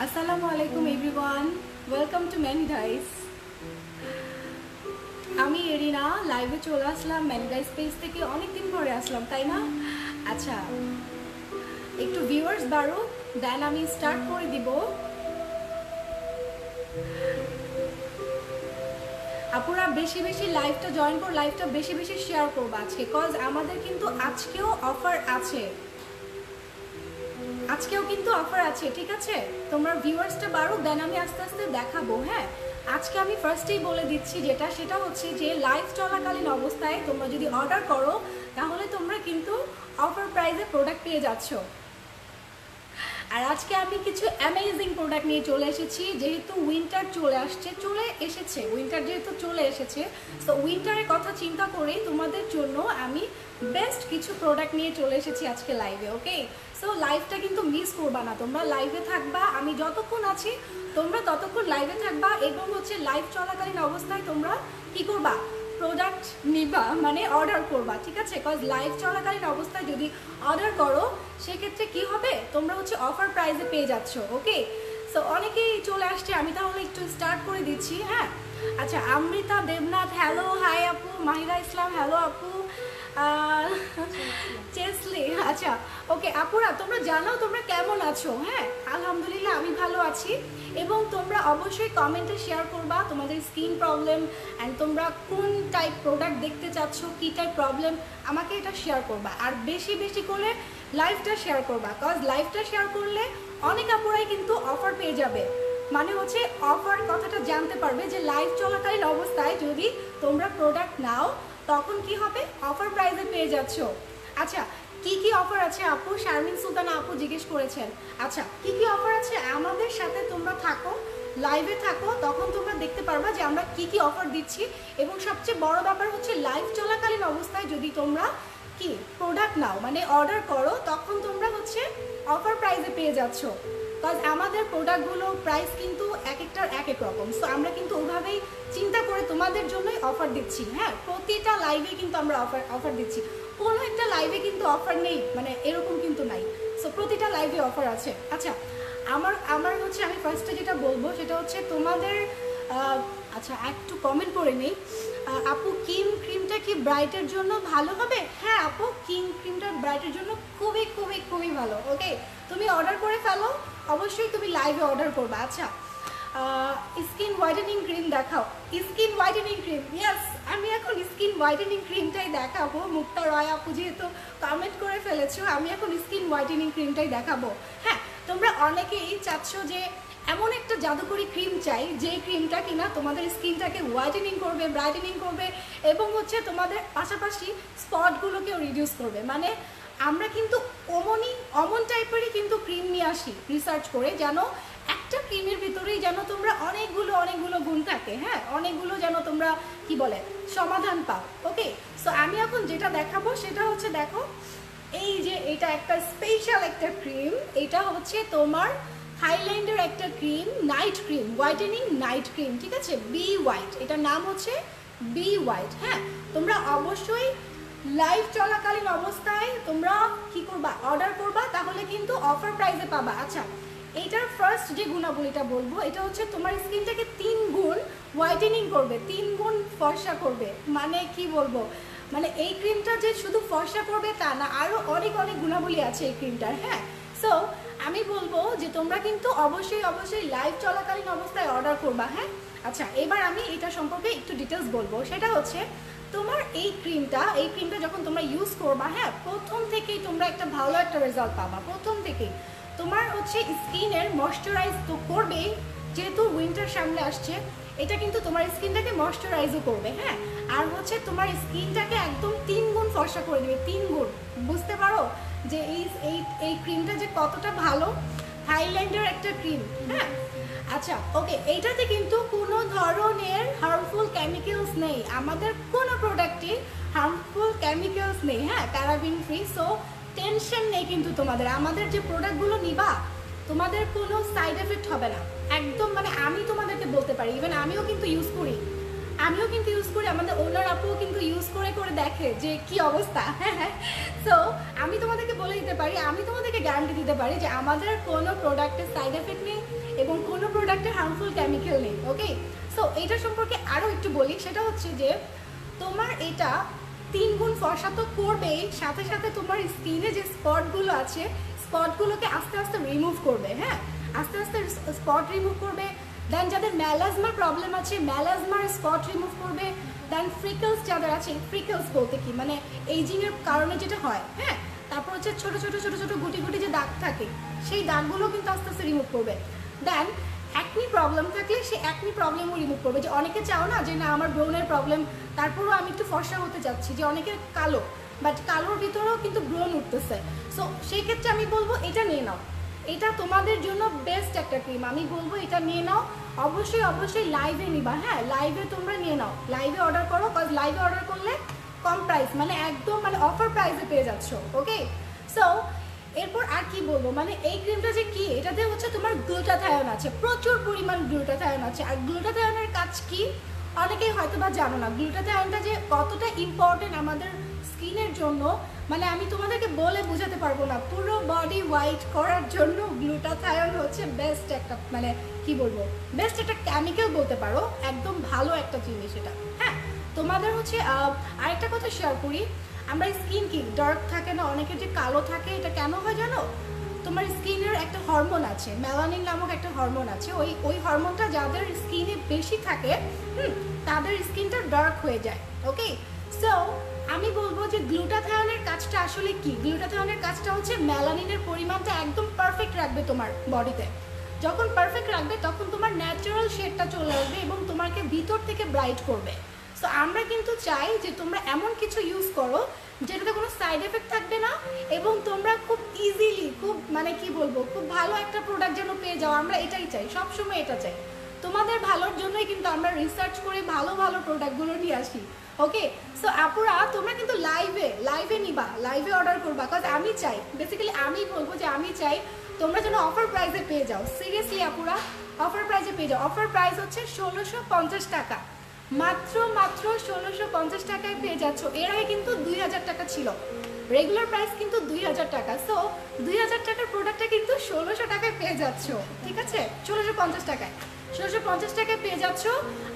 আসসালামু আলাইকুম everyone, welcome to many dice. আমি এরিনা লাইভে চলে আসলাম ম্যানি ডাইস পেজ থেকে। অনেকদিন পরে আসলাম, তাই না? আচ্ছা, একটু ভিউয়ার্স বাড়ুক, দেন আমি স্টার্ট করে দিব। আপুরা বেশি বেশি লাইভটা জয়েন করো, লাইভটা বেশি বেশি শেয়ার করবো আজকে, কজ আমাদের কিন্তু আজকেও অফার আছে, আজকেও কিন্তু অফার আছে, ঠিক আছে? তোমরা ভিউয়ার্সটা বাড়ুক, দেন আমি আস্তে আস্তে দেখাবো। হ্যাঁ, আজকে আমি ফার্স্টেই বলে দিচ্ছি সেটা হচ্ছে যে লাইভ চলাকালীন অবস্থায় তোমরা যদি অর্ডার করো তাহলে তোমরা কিন্তু অফার প্রাইসে প্রোডাক্ট পেয়ে যাচ্ছ। আর আজকে আমি কিছু অ্যামেজিং প্রোডাক্ট নিয়ে চলে এসেছি, যেহেতু উইন্টার উইন্টার যেহেতু চলে এসেছে, তো উইন্টারের কথা চিন্তা করেই তোমাদের জন্য আমি বেস্ট কিছু প্রোডাক্ট নিয়ে চলে এসেছি আজকে লাইভে। ওকে, সো লাইভটা কিন্তু মিস করবা না, তোমরা লাইভে থাকবা, আমি যতক্ষণ আছি তোমরা ততক্ষণ লাইভে থাকবা, এবং হচ্ছে লাইভ চলাকালীন অবস্থায় তোমরা কি করবা, প্রোডাক্ট নিবা, মানে অর্ডার করবা, ঠিক আছে? কজ লাইভ চলাকালীন অবস্থায় যদি অর্ডার করো সেক্ষেত্রে কি হবে, তোমরা হচ্ছে অফার প্রাইসে পেয়ে যাচ্ছ। ওকে, সো অনেকেই চলে আসছে, আমি তাহলে একটু স্টার্ট করে দিচ্ছি। হ্যাঁ, আচ্ছা, অমৃতা দেবনাথ হ্যালো, হাই আপু। মাহিরা ইসলাম হ্যালো আপু। চেসলি, আচ্ছা ওকে আপুরা, তোমরা জানাও তোমরা কেমন আছো। হ্যাঁ, আলহামদুলিল্লাহ আমি ভালো আছি, এবং তোমরা অবশ্যই কমেন্টে শেয়ার করবা তোমাদের স্কিন প্রবলেম অ্যান্ড তোমরা কোন টাইপ প্রোডাক্ট দেখতে চাচ্ছ, কী টাইপ প্রবলেম, আমাকে এটা শেয়ার করবা। আর বেশি বেশি করে লাইভটা শেয়ার করবা, কজ লাইভটা শেয়ার করলে অনেক আপুরাই কিন্তু অফার পেয়ে যাবে, মানে হচ্ছে অফার কথাটা জানতে পারবে যে লাইভ চলাকালীন অবস্থায় যদি তোমরা প্রোডাক্ট নাও তখন কি হবে, অফার প্রাইসে পেয়ে যাচ্ছ। আচ্ছা, কি কি অফার আছে আপু? শারমিন সুলতানা আপু জিজ্ঞেস করেছেন। আচ্ছা, কি কি অফার আছে, আমাদের সাথে তোমরা থাকো, লাইভে থাকো, তখন তোমরা দেখতে পারবা যে আমরা কি কি অফার দিচ্ছি। এবং সবচেয়ে বড় ব্যাপার হচ্ছে লাইভ চলাকালীন অবস্থায় যদি তোমরা কি প্রোডাক্ট নাও, মানে অর্ডার করো, তখন তোমরা হচ্ছে অফার প্রাইসে পেয়ে যাচ্ছ। কজ আমাদের প্রোডাক্টগুলো প্রাইস কিন্তু এক একটার এক এক রকম, সো আমরা কিন্তু ওইভাবেই চিন্তা করে তোমাদের জন্যই অফার দিচ্ছি। হ্যাঁ, প্রতিটা লাইভে কিন্তু আমরা অফার দিচ্ছি, কোনো একটা লাইভে কিন্তু অফার নেই মানে এরকম কিন্তু নাই, সো প্রতিটা লাইভে অফার আছে। আচ্ছা, আমার হচ্ছে আমি ফার্স্টে যেটা বলবো সেটা হচ্ছে তোমাদের আচ্ছা একটু কমেন্ট করে নেই। আপু, ক্রিমটা কি ব্রাইটের জন্য ভালো হবে? হ্যাঁ আপু, ক্রিমটা ব্রাইটের জন্য খুবই খুবই খুবই ভালো। ওকে, তুমি অর্ডার করে ফেলো, অবশ্যই তুমি লাইভে অর্ডার করবা। আচ্ছা, স্কিন হোয়াইটেনিং ক্রিম দেখাও। স্কিন হোয়াইটেনিং ক্রিম, ইয়েস, আমি এখন স্কিন হোয়াইটেনিং ক্রিমটাই দেখাবো। মুক্তা রয় আপু যেহেতু কমেন্ট করে ফেলেছো, আমি এখন স্কিন হোয়াইটেনিং ক্রিমটাই দেখাবো। হ্যাঁ, তোমরা অনেকেই চাচ্ছ যে এমন একটা জাদুকরি ক্রিম চাই যে ক্রিমটা কিনা তোমাদের স্কিনটাকে হোয়াইটেনিং করবে, ব্রাইটেনিং করবে, এবং হচ্ছে তোমাদের পাশাপাশি স্পটগুলোকেও রিডিউস করবে। মানে আমরা কিন্তু অমন টাইপেরই কিন্তু ক্রিম নিয়ে আসি রিসার্চ করে, যেন একটা ক্রিমের ভিতরেই যেন তোমরা অনেকগুলো গুণ থাকে। হ্যাঁ, অনেকগুলো যেন তোমরা কি বলে সমাধান পাও। ওকে, সো আমি এখন যেটা দেখাবো সেটা হচ্ছে, দেখো এই যে এটা একটা স্পেশাল একটা ক্রিম, এটা হচ্ছে তোমার থাইল্যান্ডের একটা cream, night cream, whitening night cream, ঠিক আছে? বি হোয়াইট, এটার নাম হচ্ছে বি হোয়াইট। হ্যাঁ, তোমরা অবশ্যই লাইভ চলাকালীন অবস্থায় তোমরা কি করবা, অর্ডার করবা, তাহলে কিন্তু অফার প্রাইসে পাবা। আচ্ছা, এইটার ফার্স্ট যে গুণাবলীটা বলবো, এটা হচ্ছে তোমার স্কিনটাকে 3 গুণ হোয়াইটেনিং করবে, 3 গুণ ফর্সা করবে। মানে কি বলবো, মানে এই ক্রিমটা যে শুধু ফর্সা করবে তা না, আরও অনেক গুণাবলী আছে এই ক্রিমটার। হ্যাঁ, সো আমি বলবো যে তোমরা কিন্তু অবশ্যই লাইভ চলাকালীন অবস্থায় অর্ডার করবা। হ্যাঁ, আচ্ছা, এবার আমি এটা সম্পর্কে একটু ডিটেলস বলবো। সেটা হচ্ছে তোমার এই ক্রিমটা যখন তোমরা ইউজ করবা, হ্যাঁ, প্রথম থেকেই তোমরা একটা ভালো একটা রেজাল্ট পাবা। প্রথম থেকেই তোমার হচ্ছে স্কিনের ময়শ্চারাইজ তো করবেই, যেহেতু উইন্টার সামনে আসছে, এটা কিন্তু তোমার স্কিনটাকে ময়শ্চারাইজও করবে। হ্যাঁ, আর হচ্ছে তোমার স্কিনটাকে একদম 3 গুণ ফর্সা করে দেবে, 3 গুণ। বুঝতে পারো যে এই ক্রিমটা যে কতটা ভালো, থাইল্যান্ডের একটা ক্রিম। হ্যাঁ, আচ্ছা ওকে, এইটাতে কিন্তু কোনো ধরনের হার্মফুল কেমিক্যালস নেই, আমাদের কোনো প্রোডাক্টে হার্মফুল কেমিক্যালস নেই। হ্যাঁ, প্যারাবিন ফ্রি, সো টেনশন নেই কিন্তু তোমাদের। আমাদের যে প্রোডাক্টগুলো নিবা তোমাদের কোনো সাইড এফেক্ট হবে না একদম, মানে আমি তোমাদেরকে বলতে পারি, ইভেন আমিও কিন্তু ইউজ করি, আমাদের ওনার আপুও কিন্তু ইউজ করে দেখে যে কি অবস্থা। সো আমি তোমাদেরকে বলে দিতে পারি, আমি তোমাদেরকে গ্যারান্টি দিতে পারি যে আমাদের কোনো প্রোডাক্টের সাইড এফেক্ট নেই এবং কোনো প্রোডাক্টে হার্মফুল কেমিক্যাল নেই। ওকে, সো এইটা সম্পর্কে আরও একটু বলি, সেটা হচ্ছে যে তোমার এটা 3 গুণ ফর্সা তো করবেই, সাথে সাথে তোমার স্কিনে যে স্পটগুলো আছে স্পটগুলোকে আস্তে আস্তে রিমুভ করবে। হ্যাঁ, আস্তে আস্তে স্পট রিমুভ করবে। দেন যাদের ম্যালাজমার প্রবলেম আছে ম্যালাজমার স্পট রিমুভ করবে। দেন ফ্রিকলস যাদের আছে, ফ্রিকলস বলতে কি মানে এইজিংয়ের কারণে যেটা হয়, হ্যাঁ, তারপর হচ্ছে ছোট ছোট ছোট ছোট গুটি গুটি যে দাগ থাকে সেই দাগগুলো কিন্তু আস্তে আস্তে রিমুভ করবে। দেন অ্যাকনি প্রবলেম থাকলে সেই অ্যাকনি প্রবলেমও রিমুভ করবে। যে অনেকে চাও না যে না আমার ব্রণের প্রবলেম, তারপরও আমি একটু ফর্সা হতে চাচ্ছি, যে অনেকের কালো বাট কালোর ভিতরেও কিন্তু ব্রণ উঠতেছে। সো সেই ক্ষেত্রে আমি বলবো এটা নিয়ে নাও, এটা তোমাদের জন্য বেস্ট একটা ক্রিম। আমি বলবো এটা নিয়ে নাও, অবশ্যই অবশ্যই লাইভে নিবা। হ্যাঁ, লাইভে তোমরা নিয়ে নাও, লাইভে অর্ডার করো, কজ লাইভে অর্ডার করলে কম প্রাইস মানে একদম মানে অফার প্রাইসে পেয়ে যাচ্ছ। ওকে, সো এরপর আর কি বলবো, মানে এই ক্রিমটা যে কি, এটাতে হচ্ছে তোমার গ্লুটাথায়ন আছে, প্রচুর পরিমাণ গ্লুটাথায়ন আছে। আর গ্লুটাথায়নের কাজ কি অনেকেই হয়তো বা জানো না, গ্লুটাথায়নটা যে কতটা ইম্পর্টেন্ট আমাদের স্কিনের জন্য, মানে আমি তোমাদেরকে বলে বোঝাতে পারবো না। পুরো বডি হোয়াইট করার জন্য গ্লুটাথায়ন হচ্ছে বেস্ট একটা মানে কি বলবো বেস্ট একটা কেমিক্যাল বলতে পারো, একদম ভালো একটা জিনিস এটা। হ্যাঁ, তোমাদের হচ্ছে আরেকটা কথা শেয়ার করি, আমরা স্কিন কি ডার্ক থাকে না, অনেকের যে কালো থাকে, এটা কেন হয় জানো? তোমার স্কিনের একটা হরমোন আছে, মেলানিন নামক একটা হরমোন আছে, ওই হরমোনটা যাদের স্কিনে বেশি থাকে তাদের স্কিনটা ডার্ক হয়ে যায়। ওকে, সো আমি বলবো যে গ্লুটাথায়নের কাজটা আসলে কি, গ্লুটাথায়নের কাজটা হচ্ছে মেলানিনের পরিমাণটা একদম পারফেক্ট রাখবে তোমার বডিতে। যখন পারফেক্ট রাখবে তখন তোমার ন্যাচারাল শেডটা চলে আসবে এবং তোমাকে ভিতর থেকে ব্রাইট করবে। সো আমরা কিন্তু চাই যে তোমরা এমন কিছু ইউজ করো যেটাতে কোনো সাইড এফেক্ট থাকবে না এবং তোমরা খুব ইজিলি খুব মানে কি বলবো খুব ভালো একটা প্রোডাক্ট যেন পেয়ে যাও। আমরা এটাই চাই, সবসময় এটা চাই, তোমাদের ভালোর জন্যই কিন্তু আমরা রিসার্চ করে ভালো ভালো প্রোডাক্টগুলো নিয়ে আসি। ওকে, সো আপুরা তোমরা কিন্তু লাইভে নিবা, লাইভে অর্ডার করবা, কারণ আমি চাই, বেসিক্যালি আমি বলবো যে আমি চাই তোমরা যেন অফার প্রাইসে পেয়ে যাও। সিরিয়াসলি আপুরা অফার প্রাইসে পেয়ে যাও। অফার প্রাইস হচ্ছে 1650 টাকা, মাত্র 1650 টাকায় পেয়ে যাচ্ছ। এর আগে কিন্তু 2000 টাকা ছিল, রেগুলার প্রাইস কিন্তু 2000 টাকা। সো 2000 টাকার প্রোডাক্টটা কিন্তু 1600 টাকায় পেয়ে যাচ্ছ, ঠিক আছে, 1650 টাকায় 1650 টাকায় পেয়ে যাচ্ছ।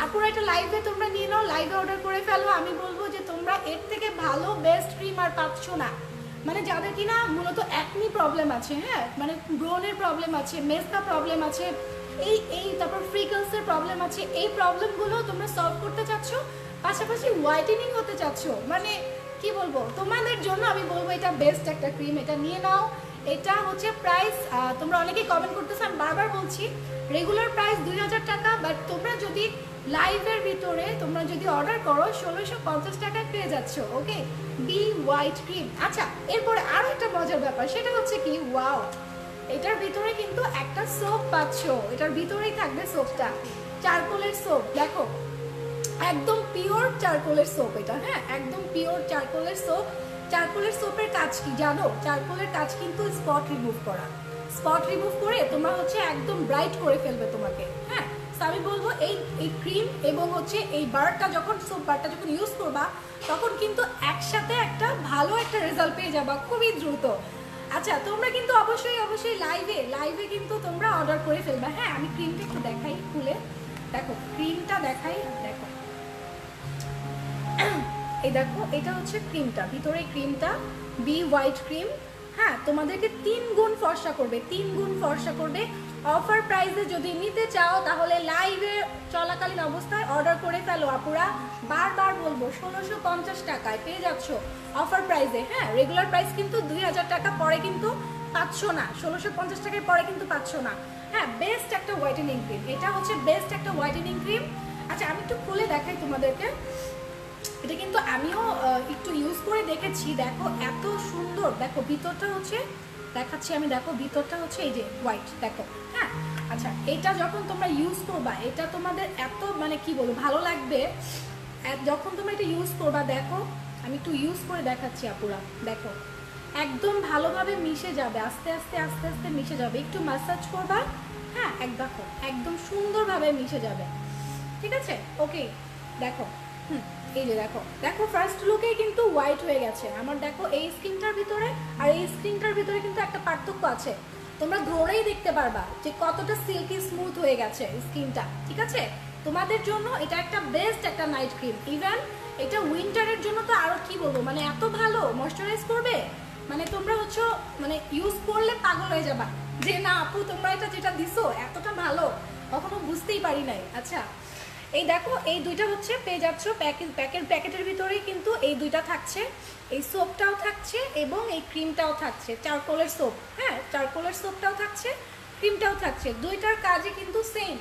আপুরা এটা লাইভে তোমরা নিয়ে নাও, লাইভে অর্ডার করে ফেলো। আমি বলবো যে তোমরা এর থেকে ভালো বেস্ট ক্রিম আর পাচ্ছ না। মানে যাদের কিনা মূলত অ্যাকনি প্রবলেম আছে, হ্যাঁ, মানে ব্রণের প্রবলেম আছে, মেস্তা প্রবলেম আছে, তারপর ফ্রিকলসের প্রবলেম আছে, এই প্রবলেমগুলো তোমরা সলভ করতে চাচ্ছ, পাশাপাশি হোয়াইটেনিং হতে চাচ্ছ, মানে কি বলবো তোমাদের জন্য আমি বলবো এটা বেস্ট একটা ক্রিম, এটা নিয়ে নাও। এটা হচ্ছে প্রাইস, তোমরা অনেকেই কমেন্ট করতেছো, আমি বারবার বলছি রেগুলার প্রাইস 2000 টাকা, বাট তোমরা যদি লাইভের ভিতরে তোমরা যদি অর্ডার করো 1650 টাকায় পেয়ে যাচ্ছ। ওকে, বি হোয়াইট ক্রিম। আচ্ছা, এরপরে আরও একটা মজার ব্যাপার, সেটা হচ্ছে কি, ওয়াও, এটার ভিতরে কিন্তু একটা সোপ পাচ্ছ, এটার ভিতরেই থাকবে সোপটা, চারকোলের সোপ। দেখো একদম পিওর চারকোলের সোপ এটা, হ্যাঁ, একদম পিওর চারকোলের সোপ। চারকোলের সোপের কাজ কি জানো? চারকোলের কাজ কিন্তু স্পট রিমুভ করা, স্পট রিমুভ করে তোমরা হচ্ছে একদম ব্রাইট করে ফেলবে তোমাকে। হ্যাঁ, আমি বলবো এই ক্রিম এবং হচ্ছে এই বারটা যখন সোপ বারটা যখন ইউজ করবা তখন কিন্তু একসাথে একটা ভালো একটা রেজাল্ট পেয়ে যাবা খুবই দ্রুত। আচ্ছা, তোমরা কিন্তু অবশ্যই লাইভে কিন্তু তোমরা অর্ডার করে ফেলবা। হ্যাঁ, আমি ক্রিমটা একটু দেখাই খুলে, দেখো ক্রিমটা দেখাই, দেখো এই দেখো এটা হচ্ছে ক্রিমটা, ভিতরে ক্রিমটা বি হোয়াইট ক্রিম। হ্যাঁ, তোমাদেরকে 3 গুণ ফর্সা করবে, 3 গুণ ফর্সা করবে। অফার প্রাইসে যদি নিতে চাও তাহলে লাইভে চলাকালীন অবস্থায় অর্ডার করে ফেলো আপুরা। বারবার বলবো 1650 টাকায় পেয়ে যাচ্ছ অফার প্রাইসে। হ্যাঁ, রেগুলার প্রাইস কিন্তু 2000 টাকা, পরে কিন্তু পাচ্ছ না, 1650 টাকায় পরে কিন্তু পাচ্ছ না। হ্যাঁ, বেস্ট একটা হোয়াইটেনিং ক্রিম, এটা হচ্ছে বেস্ট একটা হোয়াইটেনিং ক্রিম। আচ্ছা, আমি একটু খুলে দেখাই তোমাদেরকে, এটা কিন্তু আমিও একটু ইউজ করে দেখেছি। দেখো এত সুন্দর, দেখো ভিতরটা হচ্ছে দেখাচ্ছি আমি, দেখো ভিতরটা হচ্ছে এই যে হোয়াইট, দেখো। হ্যাঁ, আচ্ছা, এটা যখন তোমরা ইউজ করবা এটা তোমাদের এত মানে কি বলবো ভালো লাগবে যখন তোমরা এটা ইউজ করবা। দেখো আমি একটু ইউজ করে দেখাচ্ছি আপুরা, দেখো একদম ভালোভাবে মিশে যাবে, আস্তে আস্তে আস্তে আস্তে মিশে যাবে। একটু ম্যাসাজ করবা, হ্যাঁ, দেখো একদম সুন্দরভাবে মিশে যাবে, ঠিক আছে। ওকে, দেখো এই যে দেখো দেখো ফার্স্ট লুকেই কিন্তু হোয়াইট হয়ে গেছে আমার। দেখো এই স্কিনটার ভিতরে আর এই স্কিনটার ভিতরে কিন্তু একটা পার্থক্য আছে, তোমরা ধরেই দেখতে পারবা যে কতটা সিল্কি স্মুথ হয়ে গেছে স্কিনটা। ঠিক আছে, তোমাদের জন্য এটা একটা বেস্ট একটা নাইট ক্রিম। ইভেন এটা উইন্টারের জন্য তো আরো কি বলবো, মানে এত ভালো ময়শ্চারাইজ করবে, মানে তোমরা হচ্ছে মানে ইউজ করলে পাগল হয়ে যাবা যে না আপু তোমরা এটা যেটা দিছো এতটা ভালো কখনো বুঝতেই পারি নাই। আচ্ছা এই দেখো এই দুইটা হচ্ছে পেয়ে যাচ্ছ প্যাকেটের ভিতরেই কিন্তু এই দুইটা থাকছে, এই সোপটাও থাকছে এবং এই ক্রিমটাও থাকছে, চারকোলের সোপ। হ্যাঁ চারকোলের সোপটাও থাকছে, ক্রিমটাও থাকছে। দুইটার কাজই কিন্তু সেম,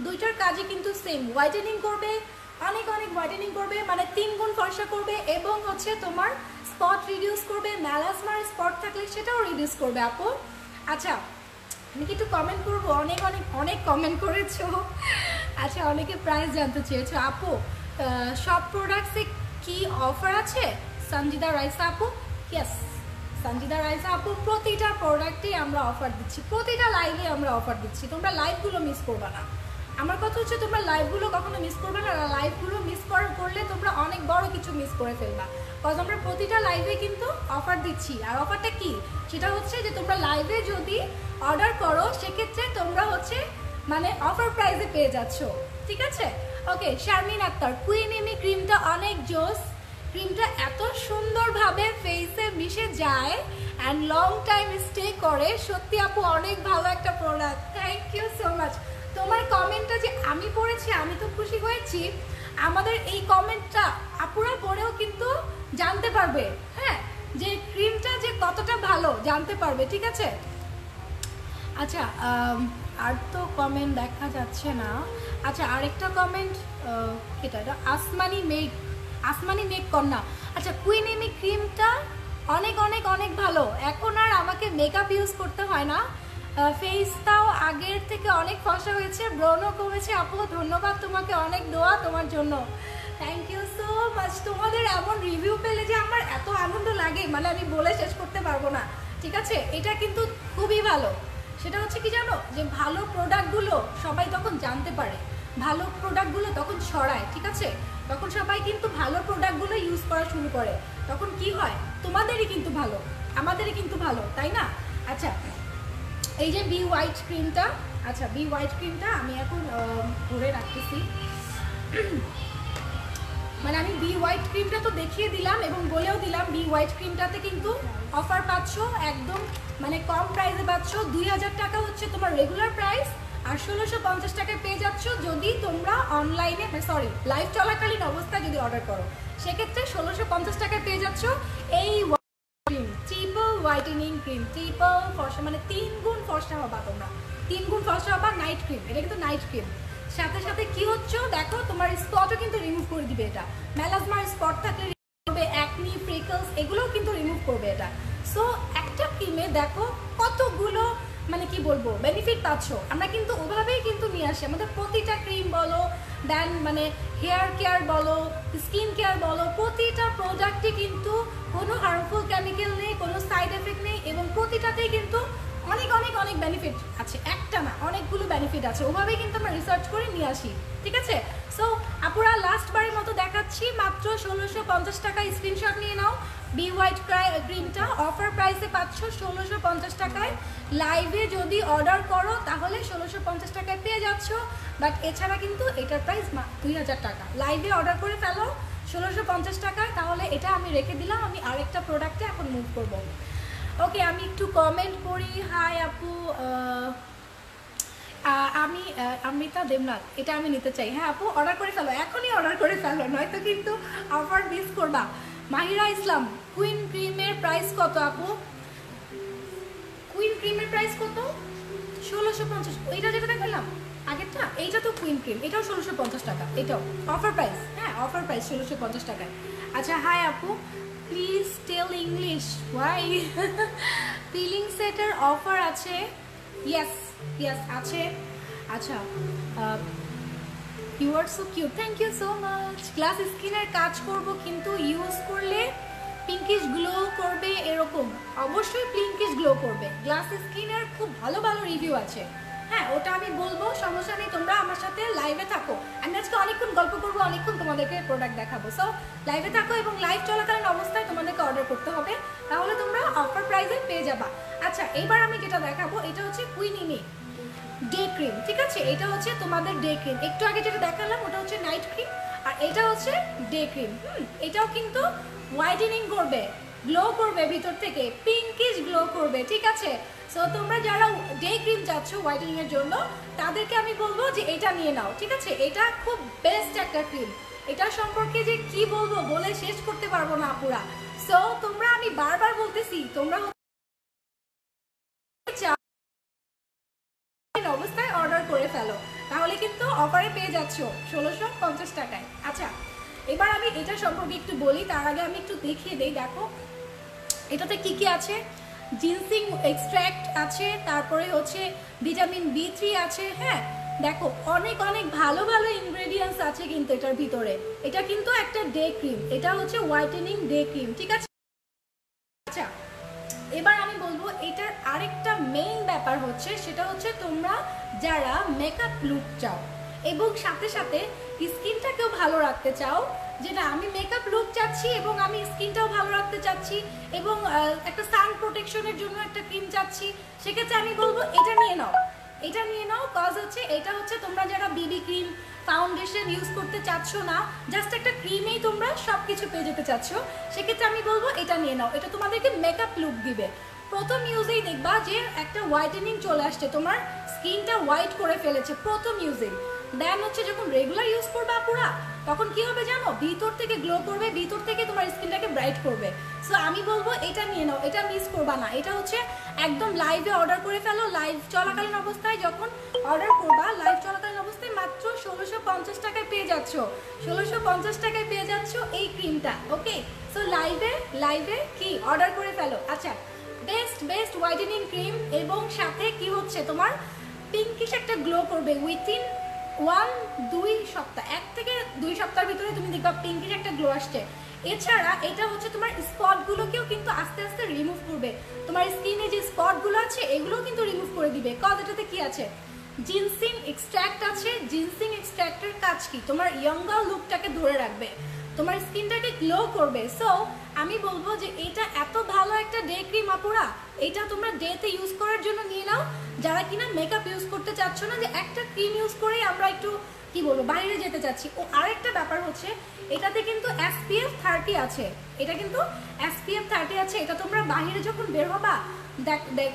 দুইটার কাজই কিন্তু সেম। হোয়াইটেনিং করবে, অনেক অনেক হোয়াইটেনিং করবে, মানে 3 গুণ ফর্সা করবে এবং হচ্ছে তোমার স্পট রিডিউস করবে, মেলাসমা স্পট থাকলে সেটাও রিডিউস করবে আপু। আচ্ছা আমি কি একটু কমেন্ট করবো, অনেক অনেক অনেক কমেন্ট করেছো। আচ্ছা অনেকে প্রাইস জানতে চেয়েছো আপু সব প্রোডাক্টসে কি অফার আছে? সঞ্জিদা রাইসা আপু, ইয়েস সঞ্জিদা রাইসা আপু প্রতিটা প্রোডাক্টে আমরা অফার দিচ্ছি, প্রতিটা লাইভে আমরা অফার দিচ্ছি, তোমরা লাইভগুলো মিস করবে না। আমার কথা হচ্ছে তোমরা লাইভগুলো কখনো মিস করবে না, লাইভগুলো মিস করলে তোমরা অনেক বড় কিছু মিস করে ফেলবা। বিকজ আমরা প্রতিটা লাইভে কিন্তু অফার দিচ্ছি। আর অফারটা কি, সেটা হচ্ছে যে তোমরা লাইভে যদি অর্ডার করো সেক্ষেত্রে তোমরা হচ্ছে মানে অফার প্রাইসে পেয়ে যাচ্ছ। ঠিক আছে, ওকে শারমিন আক্তার কুইন এমি ক্রিমটা অনেক জোস, ক্রিমটা এত সুন্দরভাবে ফেসে মিশে যায় অ্যান্ড লং টাইম স্টে করে, সত্যি আপু অনেক ভালো একটা product. Thank you so much. তোমার কমেন্টটা যে আমি পড়েছি আমি তো খুশি হয়েছি, আমাদের এই কমেন্টটা আপুরা পড়েও কিন্তু জানতে পারবে, হ্যাঁ যে ক্রিমটা যে কতটা ভালো জানতে পারবে। ঠিক আছে, আচ্ছা আর তো কমেন্ট দেখা যাচ্ছে না। আচ্ছা আরেকটা কমেন্ট এটা আসমানি মেঘ কন্যা। আচ্ছা কুইন এমি ক্রিমটা অনেক অনেক অনেক ভালো, এখন আর আমাকে মেকআপ ইউজ করতে হয় না, ফেসটাও আগের থেকে অনেক ফর্সা হয়েছে, ব্রণও কমেছে। আপু ধন্যবাদ তোমাকে, অনেক দোয়া তোমার জন্য, থ্যাংক ইউ সো মাচ। তোমাদের এমন রিভিউ পেলে যে আমার এত আনন্দ লাগে, মানে আমি বলে শেষ করতে পারবো না। ঠিক আছে, এটা কিন্তু খুবই ভালো। সেটা হচ্ছে কি জানো, যে ভালো প্রোডাক্টগুলো সবাই তখন জানতে পারে, ভালো প্রোডাক্টগুলো তখন ছড়ায়। ঠিক আছে, তখন সবাই কিন্তু ভালো প্রোডাক্টগুলো ইউজ করা শুরু করে, তখন কি হয় তোমাদেরই কিন্তু ভালো, আমাদেরই কিন্তু ভালো, তাই না? আচ্ছা এই যে বি হোয়াইট ক্রিমটা, আচ্ছা বি হোয়াইট ক্রিমটা আমি এখন ধরে রাখতেছি, মানে আমি বি হোয়াইট ক্রিমটা তো দেখিয়ে দিলাম এবং বলেও দিলাম বি হোয়াইট ক্রিমটাতে কিন্তু অফার পাচ্ছ, একদম মানে কম প্রাইসে পাচ্ছ। 2000 টাকা হচ্ছে তোমার রেগুলার প্রাইস, আর 1650 টাকায় পেয়ে যাচ্ছ যদি তোমরা অনলাইনে সরি লাইভ চলাকালীন অবস্থায় যদি অর্ডার করো, সেক্ষেত্রে 1650 টাকায় পেয়ে যাচ্ছ এই cream, triple whitening cream, triple ফর্সা, মানে 3 গুণ ফর্সা হবা তোমরা, 3 গুণ ফর্সা হবা। নাইট ক্রিম, এটা কিন্তু নাইট ক্রিম, সাথে সাথে কি হচ্ছে দেখো তোমার স্পটও কিন্তু রিমুভ করে দিবে এটা, মেলাজমার স্পট থাকলে রিমুভ করবে, অ্যাকনি ফ্রিকলস এগুলোও কিন্তু রিমুভ করবে এটা। সো একটা ক্রিমে দেখো কতগুলো মানে কি বলবো বেনিফিট পাচ্ছ। আমরা কিন্তু ওভাবেই কিন্তু নিয়ে আসি আমাদের প্রতিটা ক্রিম বলো, দেন মানে হেয়ার কেয়ার বলো, স্কিন কেয়ার বলো, প্রতিটা প্রোডাক্টে কিন্তু কোনো হার্মফুল কেমিক্যাল নেই, কোনো সাইড এফেক্ট নেই, এবং প্রতিটাতেই কিন্তু অনেক অনেক অনেক বেনিফিট আছে, একটা না অনেকগুলো বেনিফিট আছে, ওভাবেই কিন্তু আমরা রিসার্চ করে নিয়ে আসি। ঠিক আছে, সো আপুরা লাস্ট বারের মতো দেখাচ্ছি, মাত্র 1650 টাকায় স্ক্রিনশট নিয়ে নাও। বি হোয়াইট ক্রিমটা অফার প্রাইসে পাচ্ছ 1650 টাকায়, লাইভে যদি অর্ডার করো তাহলে 1650 টাকায় পেয়ে যাচ্ছ, বাট এছাড়া কিন্তু এটার প্রাইস 2000 টাকা। লাইভে অর্ডার করে ফেলো 1650 টাকায়, তাহলে এটা আমি রেখে দিলাম, আমি আরেকটা প্রোডাক্টে এখন মুভ করবো। ওকে আমি একটু কমেন্ট করি। হাই আপু, আমি অমৃতা দেবনাথ, এটা আমি নিতে চাই। হ্যাঁ আপু অর্ডার করে ফেলো, এখনই অর্ডার করে ফেলো, নয়তো কিন্তু অফার মিস করবা। মাহিরা ইসলাম কুইন ক্রিমের প্রাইস কত আপু? কুইন ক্রিমের প্রাইস কত? 1650। এইটা যেটা দেখালাম আগেরটা, এইটা তো কুইন ক্রিম, এটাও 1650 টাকা, এটাও অফার প্রাইস। হ্যাঁ অফার প্রাইস 1650 টাকায়। আচ্ছা হাই আপু, please tell English Y peeling সেটের অফার আছে? ইয়েস ইয়েস আছে। আচ্ছা you are so cute, thank you so much. Glass স্কিনের কাজ করব কিন্তু ইউজ করলে পিঙ্কিশ গ্লো করবে এরকম? অবশ্যই পিঙ্কিশ গ্লো করবে, গ্লাস স্কিনের খুব ভালো ভালো রিভিউ আছে, হ্যাঁ ওটা আমি বলবো, সমস্যা নেই, তোমরা আমার সাথে লাইভে থাকো। আমি আজকে অনেকক্ষণ গল্প করবো, অনেকক্ষণ তোমাদেরকে প্রোডাক্ট দেখাবো। সো লাইভে থাকো এবং লাইভ চলাকালীন অবস্থায় তোমাদেরকে অর্ডার করতে হবে, তাহলে তোমরা অফার প্রাইসে পেয়ে যাবা। আচ্ছা এবার আমি যেটা দেখাবো এটা হচ্ছে কুইন ইমি ডে ক্রিম, ঠিক আছে? এটা হচ্ছে তোমাদের ডে ক্রিম। একটু আগে যেটা দেখালাম ওটা হচ্ছে নাইট ক্রিম, আর এটা হচ্ছে ডে ক্রিম। এটাও কিন্তু হোয়াইটেনিং করবে, গ্লো করবে ভিতর থেকে, পিঙ্কিশ গ্লো করবে, ঠিক আছে? সো তোমরা যারা ডে ক্রিম চাচ্ছ হোয়াইটেনিং এর জন্য তাদেরকে আমি বলবো যে এটা নিয়ে নাও, ঠিক আছে? এটা খুব বেস্ট একটা ক্রিম, এটা সম্পর্কে যে কি বলবো বলে শেষ করতে পারবো না পুরা। সো তোমরা, আমি বারবার বলতেছি, তোমরা অবস্থায় অর্ডার করে ফেলো, তাহলে কিন্তু অফারে পেয়ে যাচ্ছ 1650 টাকায়। আচ্ছা এবার আমি এটা সম্পর্কে একটু বলি, তার আগে আমি একটু দেখিয়ে দেই। দেখো এটাতে কি কি আছে, জিনসিং এক্সট্র্যাক্ট আছে, তারপরে হচ্ছে ভিটামিন B3 আছে। হ্যাঁ দেখো অনেক অনেক ভালো ভালো ইনগ্রেডিয়েন্টস আছে কিন্তু এটার ভিতরে। এটা কিন্তু একটা ডে ক্রিম, এটা হচ্ছে হোয়াইটেনিং ডে ক্রিম, ঠিক আছে? আচ্ছা এবার আমি বলবো এটার আরেকটা মেইন ব্যাপার হচ্ছে, সেটা হচ্ছে তোমরা যারা মেকআপ লুক চাও এবং সাথে সাথে স্কিনটাকেও ভালো রাখতে চাও, যে না আমি মেকআপ লুক চাচ্ছি এবং আমি স্কিনটাও ভালো রাখতে চাচ্ছি এবং একটা সান প্রোটেকশনের জন্য একটা ক্রিম চাচ্ছি, সেক্ষেত্রে আমি বলবো এটা নিয়ে নাও, এটা নিয়ে নাও। কজ হচ্ছে এটা হচ্ছে তোমরা যারা বিবি ক্রিম ফাউন্ডেশন ইউজ করতে চাচ্ছ না, জাস্ট একটা ক্রিমেই তোমরা সব কিছু পেয়ে যেতে চাচ্ছ, সেক্ষেত্রে আমি বলবো এটা নিয়ে নাও। এটা তোমাদেরকে মেকআপ লুক দিবে, প্রথম ইউজেই দেখবা যে একটা হোয়াইটেনিং চলে আসছে, তোমার স্কিনটা হোয়াইট করে ফেলেছে প্রথম ইউজেই। দেন হচ্ছে যখন রেগুলার ইউজ করবা পুরা, তখন কি হবে জানো, ভিতর থেকে গ্লো করবে, ভিতর থেকে তোমার স্কিনটাকে ব্রাইট করবে। সো আমি বলবো এটা নিয়ে নাও, এটা মিস করবা না। এটা হচ্ছে একদম লাইভে অর্ডার করে ফেলো, লাইভ চলাকালীন অবস্থায় যখন অর্ডার করবা, লাইভ চলাকালীন অবস্থায় মাত্র 1650 টাকায় পেয়ে যাচ্ছ, 1650 টাকায় পেয়ে যাচ্ছ এই ক্রিমটা। ওকে সো লাইভে কি অর্ডার করে ফেলো। আচ্ছা বেস্ট হোয়াইটেনিং ক্রিম এবং সাথে কি হচ্ছে তোমার পিঙ্কিশ একটা গ্লো করবে উইথিন 1-2 সপ্তাহ, 1 থেকে 2 সপ্তাহের ভিতরে তুমি দেখবা পিঙ্কিশ একটা গ্লো আসছে। এছাড়া এটা হচ্ছে তোমার স্পটগুলোকেও কিন্তু আস্তে আস্তে রিমুভ করবে, তোমার স্কিনে যে স্পটগুলো আছে এগুলোও কিন্তু রিমুভ করে দিবে। কজ এটাতে কি আছে, জিনসিং এক্সট্র্যাক্ট আছে। জিনসিং এক্সট্র্যাক্টের কাজ কি, তোমার ইয়ঙ্গার লুকটাকে ধরে রাখবে, তোমার স্কিনটাকে গ্লো করবে। সো আমি বলবো যে এটা এত ভালো একটা ডে ক্রিম আপুরা, এটা তোমরা ডেতে ইউজ করার জন্য নিয়ে নাও, যারা কিনা মেকআপ ইউজ করতে চাচ্ছ না, যে একটা ক্রিম ইউজ করেই আমরা একটু কি বলবো বাইরে যেতে চাচ্ছি। ও আরেকটা ব্যাপার হচ্ছে এটাতে কিন্তু SPF 30 আছে, এটা কিন্তু SPF 30 আছে। এটা তোমরা বাইরে যখন বের হবা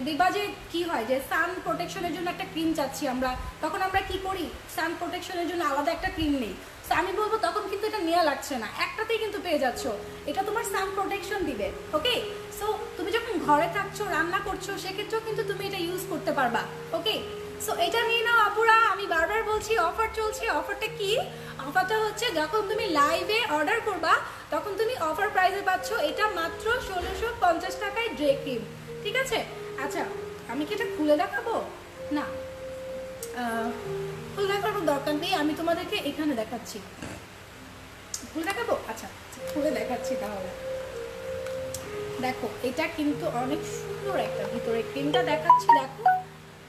দেখবা যে কি হয়, যে সান প্রোটেকশনের জন্য একটা ক্রিম চাচ্ছি আমরা, তখন আমরা কি করি, সান প্রোটেকশনের জন্য আলাদা একটা ক্রিম নেই। সো আমি বলবো তখন কিন্তু এটা নেওয়া লাগছে না, একটাতেই কিন্তু পেয়ে যাচ্ছ, এটা তোমার সান প্রোটেকশন দিবে। ওকে সো তুমি যখন ঘরে থাকছো, রান্না করছো, সেক্ষেত্রেও কিন্তু তুমি এটা ইউজ করতে পারবা। ওকে সো এটা নিয়ে নাও আপুরা, আমি বারবার বলছি অফার চলছে। অফারটা কি, অফারটা হচ্ছে যখন তুমি লাইভে অর্ডার করবা তখন তুমি অফার প্রাইসে পাচ্ছ এটা মাত্র 1650 টাকায় ডে ক্রিম, ঠিক আছে? আচ্ছা আমি কি এটা খুলে দেখাবো, না খুলে দেখানোর দরকার নেই, আমি তোমাদেরকে এখানে দেখাচ্ছি, খুলে দেখাবো। আচ্ছা খুলে দেখাচ্ছি তাহলে। দেখো এটা কিন্তু অনেক সুন্দর একটা ভিতরে ক্রিমটা দেখাচ্ছি, দেখো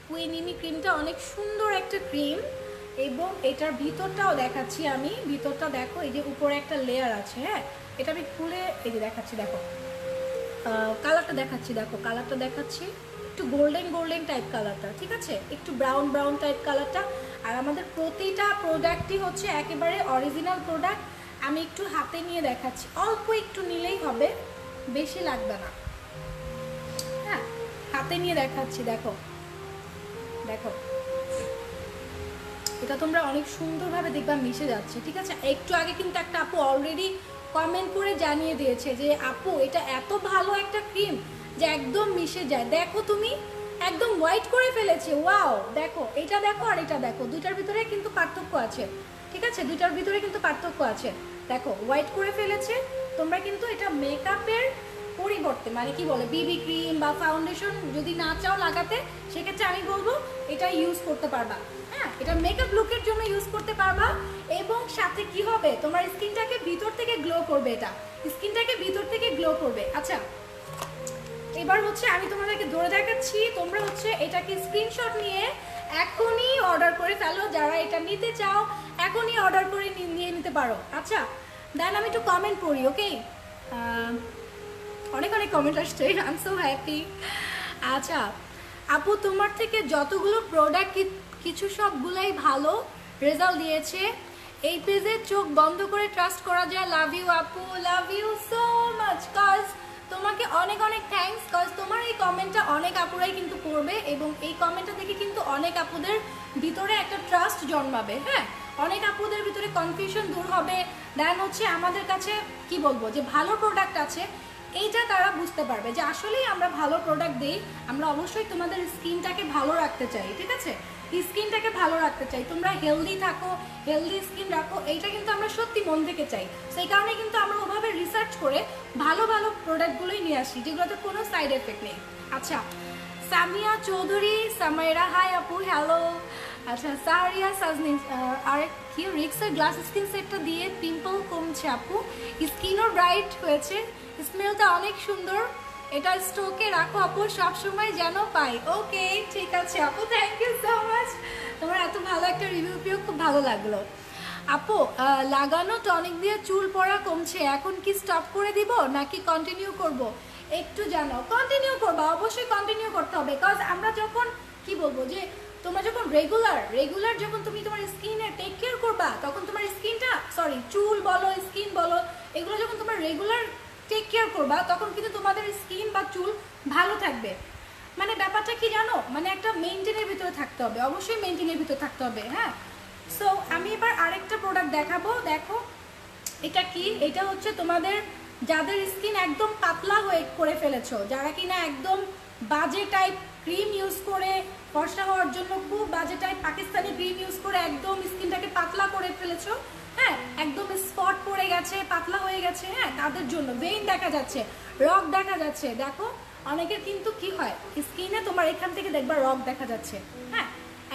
কুইন ইমি ক্রিমটা অনেক সুন্দর একটা ক্রিম, এবং এটার ভিতরটাও দেখাচ্ছি আমি। ভিতরটা দেখো, এই যে উপরে একটা লেয়ার আছে। হ্যাঁ এটা আমি খুলে এই যে দেখাচ্ছি, দেখো কালারটা দেখাচ্ছি, দেখো কালারটা দেখাচ্ছি, একটু গোল্ডেন টাইপ কালারটা, ঠিক আছে, একটু ব্রাউন টাইপ কালারটা। আর আমাদের প্রতিটা প্রোডাক্টই হচ্ছে একেবারে অরিজিনাল প্রোডাক্ট। আমি একটু হাতে নিয়ে দেখাচ্ছি, অল্প একটু নিলেই হবে, বেশি লাগবে না। হ্যাঁ হাতে নিয়ে দেখাচ্ছি, দেখো দেখো এটা তোমরা অনেক সুন্দরভাবে দেখবা মিশে যাচ্ছে, ঠিক আছে? একটু আগে কিন্তু একটা আপু অলরেডি কমেন্ট করে জানিয়ে দিয়েছে যে আপু এটা এত ভালো একটা ক্রিম যে একদম মিশে যায়। দেখো তুমি একদম হোয়াইট করে ফেলেছে, ওয়াও! দেখো এটা দেখো আর এটা দেখো, দুইটার ভিতরে কিন্তু পার্থক্য আছে, ঠিক আছে? দুইটার ভিতরে কিন্তু পার্থক্য আছে। দেখো হোয়াইট করে ফেলেছে। তোমরা কিন্তু এটা মেকআপের পরিবর্তে মানে কি বলে বিবি ক্রিম বা ফাউন্ডেশন যদি না চাও লাগাতে, সেক্ষেত্রে আমি বলবো এটা ইউজ করতে পারবা। হ্যাঁ এটা মেকআপ লুকের জন্য ইউজ করতে পারবা, এবং সাথে কি হবে তোমার স্কিনটাকে ভিতর থেকে গ্লো করবে, এটা স্কিনটাকে ভিতর থেকে গ্লো করবে। আচ্ছা এবার হচ্ছে আমি তোমাদেরকে ধরে দেখাচ্ছি, তোমরা হচ্ছে এটাকে স্ক্রিনশট নিয়ে এখনই অর্ডার করে ফেলো, যারা এটা নিতে চাও এখনই অর্ডার করে নিয়ে নিতে পারো। আচ্ছা দেন আমি একটু কমেন্ট পড়ি। ওকে, অনেক অনেক কমেন্ট আসছে, আই এম সো হ্যাপি। আচ্ছা আপু তোমার থেকে যতগুলো প্রোডাক্ট কিছু সবগুলাই ভালো রেজাল্ট দিয়েছে, এই পেজে চোখ বন্ধ করে ট্রাস্ট করা যায়। লাভ ইউ আপু, love you so much. Cause তোমাকে অনেক অনেক থ্যাঙ্কস, কজ তোমার এই কমেন্টটা অনেক আপুরাই কিন্তু পড়বে এবং এই কমেন্টটা দেখে কিন্তু অনেক আপুদের ভিতরে একটা ট্রাস্ট জন্মাবে। হ্যাঁ, অনেক আপুদের ভিতরে কনফিউশন দূর হবে। দেন হচ্ছে আমাদের কাছে কি বলবো যে ভালো প্রোডাক্ট আছে এইটা তারা বুঝতে পারবে যে আসলেই আমরা ভালো প্রোডাক্ট দিই। আমরা অবশ্যই তোমাদের স্কিনটাকে ভালো রাখতে চাই, ঠিক আছে, স্কিনটাকে ভালো রাখতে চাই, তোমরা হেলদি থাকো, হেলদি স্কিন রাখো, এইটা কিন্তু আমরা সত্যি মন থেকে চাই। সেই কারণে কিন্তু আমরা ওভাবে রিসার্চ করে ভালো ভালো প্রোডাক্টগুলোই নিয়ে আসি যেগুলোতে কোনো সাইড এফেক্ট নেই। আচ্ছা সামিয়া চৌধুরী, সামাইরা হাই আপু, হ্যালো। আচ্ছা সারিয়া সাজনি, আর কি রিক্সের গ্লাস স্কিন সেটটা দিয়ে পিম্পল কমছে আপু, স্কিনও ব্রাইট হয়েছে, স্মেলটা অনেক সুন্দর, এটা স্টকে রাখো আপু, সবসময় যেন পাই। ওকে ঠিক আছে আপু, থ্যাংক ইউ সো মাচ, তোমার এত ভালো একটা রিভিউ পেয়েও খুব ভালো লাগলো। আপু লাগানো টনিক দিয়ে চুল পড়া কমছে, এখন কি স্টপ করে দিব নাকি কন্টিনিউ করব? একটু জানো, কন্টিনিউ করবা, অবশ্যই কন্টিনিউ করতে হবে। কজ আমরা যখন কি বলবো যে তোমরা যখন রেগুলার যখন তুমি তোমার স্কিনে টেক কেয়ার করবা, তখন তোমার স্কিনটা চুল বলো স্কিন বলো এগুলো যখন তোমার রেগুলার টেক কেয়ার করবা, তখন কিন্তু তোমাদের স্কিন বা চুল ভালো থাকবে। মানে ব্যাপারটা কি জানো, মানে একটা মেইনটেনের ভিতরে থাকতে হবে, অবশ্যই মেইনটেনের ভিতরে থাকতে হবে। হ্যাঁ, সো আমি এবার আরেকটা প্রোডাক্ট দেখাবো। দেখো এটা কি, এটা হচ্ছে তোমাদের যাদের স্কিন একদম পাতলা হয়ে করে ফেলেছো, যারা কিনা একদম বাজে টাইপ ক্রিম ইউজ করে ফর্সা হওয়ার জন্য খুব বাজে টাইপ পাকিস্তানি ক্রিম ইউজ করে একদম স্কিনটাকে পাতলা করে ফেলেছো, হ্যাঁ একদম স্পট পড়ে গেছে, পাতলা হয়ে গেছে, হ্যাঁ তাদের জন্য ভেইন দেখা যাচ্ছে, রগ দেখা যাচ্ছে। দেখো অনেকের কিন্তু কি হয় স্কিনে তোমার এখান থেকে দেখবা রগ দেখা যাচ্ছে, হ্যাঁ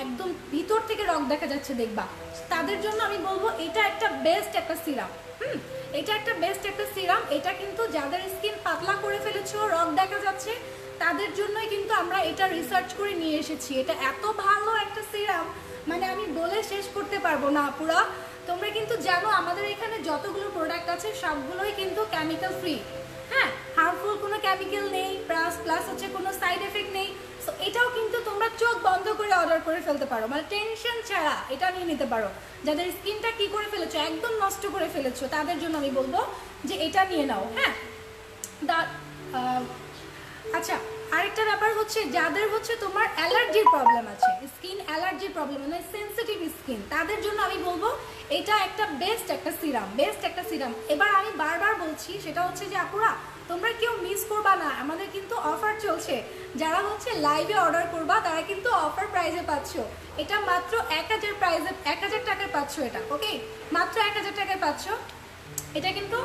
একদম ভিতর থেকে রগ দেখা যাচ্ছে দেখবা, তাদের জন্য আমি বলবো এটা একটা বেস্ট একটা সিরাম। এটা একটা বেস্ট একটা সিরাম। এটা কিন্তু যাদের স্কিন পাতলা করে ফেলেছো, রগ দেখা যাচ্ছে, তাদের জন্যই কিন্তু আমরা এটা রিসার্চ করে নিয়ে এসেছি। এটা এত ভালো একটা সিরাম, মানে আমি বলে শেষ করতে পারবো না পুরা। তোমরা কিন্তু জানো আমাদের এখানে যতগুলো প্রোডাক্ট আছে সবগুলোই কিন্তু কেমিক্যাল ফ্রি, হ্যাঁ হার্মফুল কোনো কেমিক্যাল নেই, প্লাস হচ্ছে কোনো সাইড এফেক্ট নেই। সো এটাও কিন্তু তোমরা চোখ বন্ধ করে অর্ডার করে ফেলতে পারো, মানে টেনশন ছাড়া এটা নিয়ে নিতে পারো। যাদের স্কিনটা কি করে ফেলেছো, একদম নষ্ট করে ফেলেছো, তাদের জন্য আমি বলবো যে এটা নিয়ে নাও। হ্যাঁ আচ্ছা আরেকটা ব্যাপার হচ্ছে যাদের হচ্ছে তোমার অ্যালার্জির প্রবলেম আছে, স্কিন অ্যালার্জির প্রবলেম মানে সেনসিটিভ স্কিন, তাদের জন্য আমি বলবো এটা একটা বেস্ট একটা সিরাম। এবার আমি বারবার বলছি সেটা হচ্ছে যে আপুরা তোমরা কেউ মিস করবা না, আমাদের কিন্তু অফার চলছে, যারা হচ্ছে লাইভে অর্ডার করবা তারা কিন্তু অফার প্রাইসে পাচ্ছ। এটা মাত্র 1000 টাকায় পাচ্ছ, এটা ওকে মাত্র 1000 টাকায় পাচ্ছ। এটা কিন্তু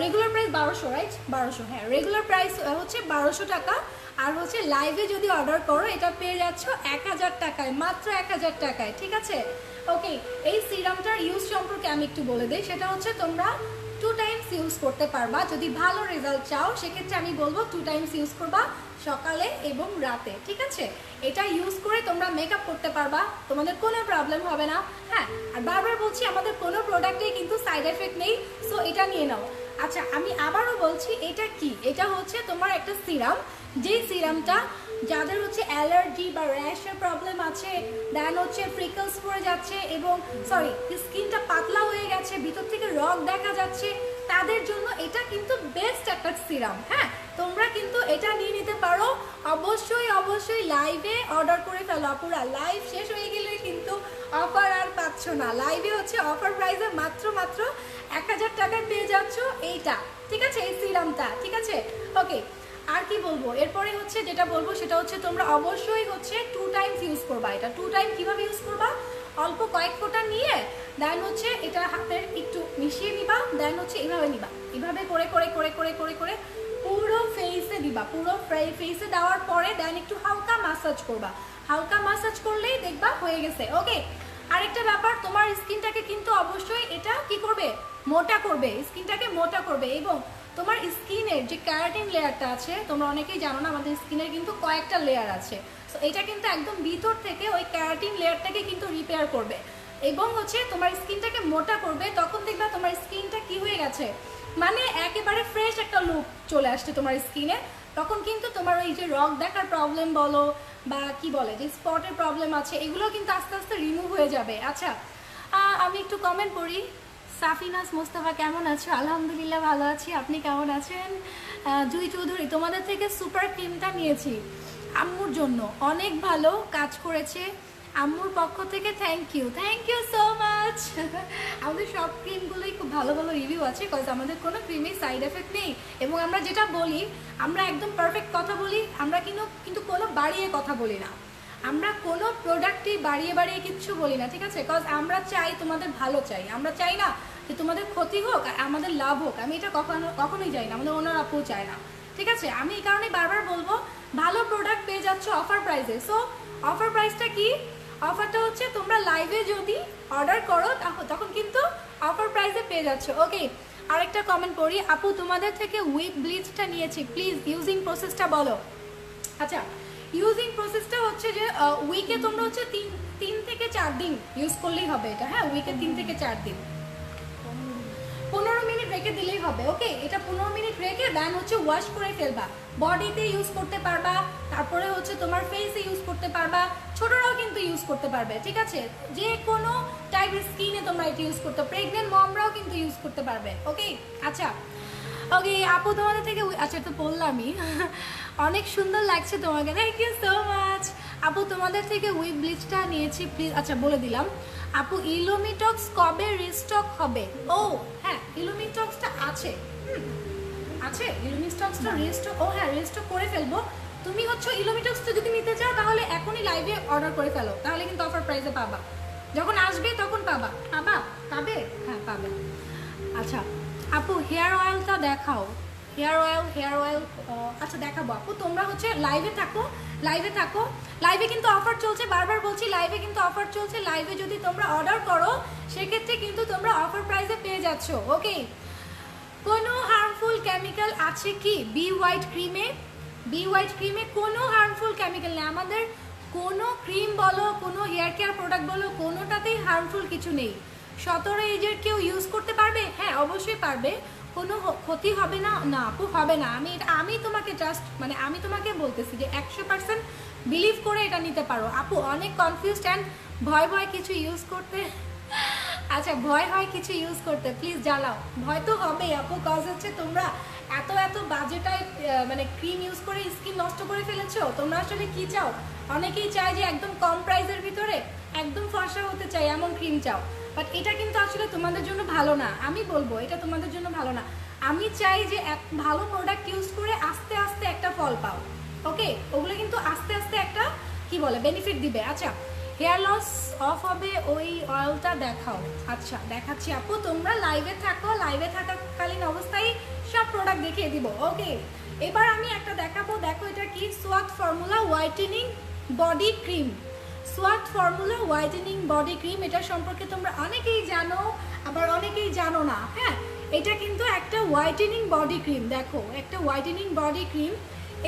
রেগুলার প্রাইস 1200, রাইট 1200, হ্যাঁ রেগুলার প্রাইস হচ্ছে 1200 টাকা, আর হচ্ছে লাইভে যদি অর্ডার করো এটা পেয়ে যাচ্ছ 1000 টাকায়, মাত্র 1000 টাকায়, ঠিক আছে। ওকে এই সিরামটার ইউজ সম্পর্কে আমি একটু বলে দিই, সেটা হচ্ছে তোমরা 2 টাইমস ইউজ করতে পারবা। যদি ভালো রেজাল্ট চাও সেক্ষেত্রে আমি বলবো 2 টাইমস ইউজ করবা, সকালে এবং রাতে, ঠিক আছে। এটা ইউজ করে তোমরা মেকআপ করতে পারবা, তোমাদের কোনো প্রবলেম হবে না। হ্যাঁ আর বারবার বলছি আমাদের কোনো প্রোডাক্টেই কিন্তু সাইড এফেক্ট নেই, সো এটা নিয়ে নাও। আচ্ছা আমি আবারও বলছি এটা কি, এটা হচ্ছে তোমার একটা সিরাম, যেই সিরামটা যাদের হচ্ছে অ্যালার্জি বা র্যাশের প্রবলেম আছে, দেন হচ্ছে ফ্রিকলস পড়ে যাচ্ছে এবং স্কিনটা পাতলা হয়ে গেছে, ভিতর থেকে রগ দেখা যাচ্ছে, তাদের জন্য এটা কিন্তু বেস্ট একটা সিরাম। হ্যাঁ তোমরা কিন্তু এটা নিয়ে নিতে পারো, অবশ্যই লাইভে অর্ডার করে ফেলো আপুরা। লাইভ শেষ হয়ে গেলে কিন্তু অফার আর পাচ্ছ না, লাইভে হচ্ছে অফার প্রাইসে মাত্র 1000 টাকায় পেয়ে যাচ্ছ এইটা, ঠিক আছে, এই সিরামটা, ঠিক আছে। ওকে আর কি বলবো, এরপরে হচ্ছে যেটা বলবো সেটা হচ্ছে তোমরা অবশ্যই হচ্ছে 2 টাইমস ইউজ করবা। এটা 2 টাইম কিভাবে ইউজ করবা, অল্প কয়েক ফোঁটা নিয়ে দেন হচ্ছে এটা হাতের একটু মিশিয়ে নিবা, দেন হচ্ছে এইভাবে নিবা, এইভাবে করে করে করে করে করে করে পুরো ফেসে দিবা, পুরো ফেসে দেওয়ার পরে দেন একটু হালকা মাসাজ করবা, হালকা মাসাজ করলেই দেখবা হয়ে গেছে। ওকে আরেকটা ব্যাপার, তোমার স্কিনটাকে কিন্তু অবশ্যই এটা কি করবে, মোটা করবে, স্কিনটাকে মোটা করবে। এবং তোমার স্কিনের যে ক্যারাটিন লেয়ারটা আছে, তোমরা অনেকেই জানো না আমাদের স্কিনের কিন্তু কয়েকটা লেয়ার আছে, সো এটা কিন্তু একদম ভিতর থেকে ওই ক্যারাটিন লেয়ারটাকে কিন্তু রিপেয়ার করবে এবং হচ্ছে তোমার স্কিনটাকে মোটা করবে। তখন দেখবা তোমার স্কিনটা কি হয়ে গেছে, মানে একেবারে ফ্রেশ একটা লুক চলে আসছে তোমার স্কিনে। তখন কিন্তু তোমার ওই যে রগ দেখার প্রবলেম বলো বা কি বলে যে স্পটের প্রবলেম আছে, এগুলো কিন্তু আস্তে আস্তে রিমুভ হয়ে যাবে। আচ্ছা আমি একটু কমেন্ট করি। সাফিনাস মোস্তফা কেমন আছো? আলহামদুলিল্লাহ ভালো আছি, আপনি কেমন আছেন? জুই চৌধুরী তোমাদের থেকে সুপার ক্রিমটা নিয়েছি আম্মুর জন্য, অনেক ভালো কাজ করেছে, আম্মুর পক্ষ থেকে থ্যাংক ইউ সো মাচ। আমাদের সব ক্রিমগুলোই খুব ভালো ভালো রিভিউ আছে, কজ আমাদের কোনো ক্রিমের সাইড এফেক্ট নেই এবং আমরা যেটা বলি আমরা একদম পারফেক্ট কথা বলি। আমরা কিন্তু কোনো বাড়িয়ে কথা বলি না, আমরা কোনো প্রোডাক্টই বাড়িয়ে বাড়িয়ে কিচ্ছু বলি না, ঠিক আছে? কজ আমরা চাই তোমাদের ভালো চাই, আমরা চাই না যে তোমাদের ক্ষতি হোক আর আমাদের লাভ হোক। আমি এটা কখনোই চাই না, আমাদের ওনার আপু চায় না, ঠিক আছে? আমি এই কারণে বারবার বলবো ভালো প্রোডাক্ট পেয়ে যাচ্ছ অফার প্রাইসে। সো অফার প্রাইসটা কি? অফারটা হচ্ছে তোমরা লাইভে যদি অর্ডার করো তখন কিন্তু অফার প্রাইসে পেয়ে যাচ্ছ। ওকে, আরেকটা কমেন্ট করি, আপু তোমাদের থেকে উইক ব্লিচটা নিয়েছি, প্লিজ ইউজিং প্রসেসটা বলো। আচ্ছা, ইউজিং প্রসেসটা হচ্ছে যে উইকে তোমরা হচ্ছে 3 থেকে 4 দিন ইউজ করলেই হবে এটা। হ্যাঁ, উইকে 3 থেকে 4 দিন, 15 মিনিট রেখে দিলেই হবে। ওকে, এটা 15 মিনিট রেখে দেন হচ্ছে ওয়াশ করে ফেলবা। বডিতে ইউজ করতে পারবা, তারপরে হচ্ছে তোমার ফেসে ইউজ করতে পারবা, ছোটরাও কিন্তু ইউজ করতে পারবে, ঠিক আছে? যে কোনো টাইপের স্কিনে তোমরা এটা ইউজ করতে, প্রেগনেন্ট মমরাও কিন্তু ইউজ করতে পারবে। ওকে, আচ্ছা ওকে আপু তোমাদের থেকে, আচ্ছা তো বললামই অনেক সুন্দর লাগছে তোমাকে, থ্যাংক ইউ সো মাচ। আপু তোমাদের থেকে উইক ব্লিচটা নিয়েছি প্লিজ। আচ্ছা বলে দিলাম আপু, ইলোমিটক্স কবে রিস্টক হবে? ও হ্যাঁ, ইলোমিটক্সটা আছে, আছে ইলোমিটক্সটা রিস্টক। ও হ্যাঁ, রিস্টক করে ফেলবো। তুমি হচ্ছে ইলোমিটক্সটা যদি নিতে চাও তাহলে এখনই লাইভে অর্ডার করে ফেলো, তাহলে কিন্তু অফার প্রাইসে পাবা। যখন আসবে তখন পাবে, হ্যাঁ পাবে। আচ্ছা আপু হেয়ার অয়েলটা দেখাও, হেয়ার অয়েল আচ্ছা দেখাবো আপু, তোমরা হচ্ছে লাইভে থাকো। লাইভে কিন্তু অফার চলছে, বারবার বলছি লাইভে কিন্তু অফার চলছে। লাইভে যদি তোমরা অর্ডার করো সেক্ষেত্রে কিন্তু তোমরা অফার প্রাইসে পেয়ে যাচ্ছ। ওকে, কোনো হার্মফুল কেমিক্যাল আছে কি বি হোয়াইট ক্রিমে? কোনো হার্মফুল কেমিক্যাল নেই আমাদের, কোনো ক্রিম বলো কোনো হেয়ার কেয়ার প্রোডাক্ট বলো কোনোটাতেই হার্মফুল কিছু নেই। 17 এজের কেউ ইউজ করতে পারবে? হ্যাঁ অবশ্যই পারবে, কোনো ক্ষতি হবে না। না আপু হবে না, আমি তোমাকে জাস্ট মানে আমি তোমাকে বলতেছি যে 100% বিলিভ করে এটা নিতে পারো। আপু অনেক কনফিউজড অ্যান্ড ভয় কিছু ইউজ করতে। আচ্ছা ভয় হয় কিছু ইউজ করতে, প্লিজ জানাও। ভয় তো হবেই আপু, কজ হচ্ছে তোমরা এত বাজেটায় মানে ক্রিম ইউজ করে স্কিন নষ্ট করে ফেলেছো। তোমরা আসলে কি চাও? অনেকেই চায় যে একদম কম প্রাইসের ভিতরে একদম ফর্সা হতে চাই এমন ক্রিম চাও, বাট এটা কিন্তু আসলে তোমাদের জন্য ভালো না। আমি বলবো এটা তোমাদের জন্য ভালো না। আমি চাই যে এক ভালো প্রোডাক্ট ইউজ করে আস্তে আস্তে একটা ফল পাও। ওকে, ওগুলো কিন্তু আস্তে আস্তে একটা কি বলে বেনিফিট দিবে। আচ্ছা হেয়ার লস অফ হবে ওই অয়েলটা দেখাও। আচ্ছা দেখাচ্ছি আপু, তোমরা লাইভে থাকো, লাইভে থাকাকালীন অবস্থায় সব প্রোডাক্ট দেখিয়ে দিব। ওকে, এবার আমি একটা দেখাবো, দেখো এটা কি, Swat formula whitening body cream. Swat formula whitening body cream, এটা সম্পর্কে তোমরা অনেকেই জানো আবার অনেকেই জানো না। হ্যাঁ, এটা কিন্তু একটা হোয়াইটেনিং বডি ক্রিম। দেখো একটা হোয়াইটেনিং বডি ক্রিম।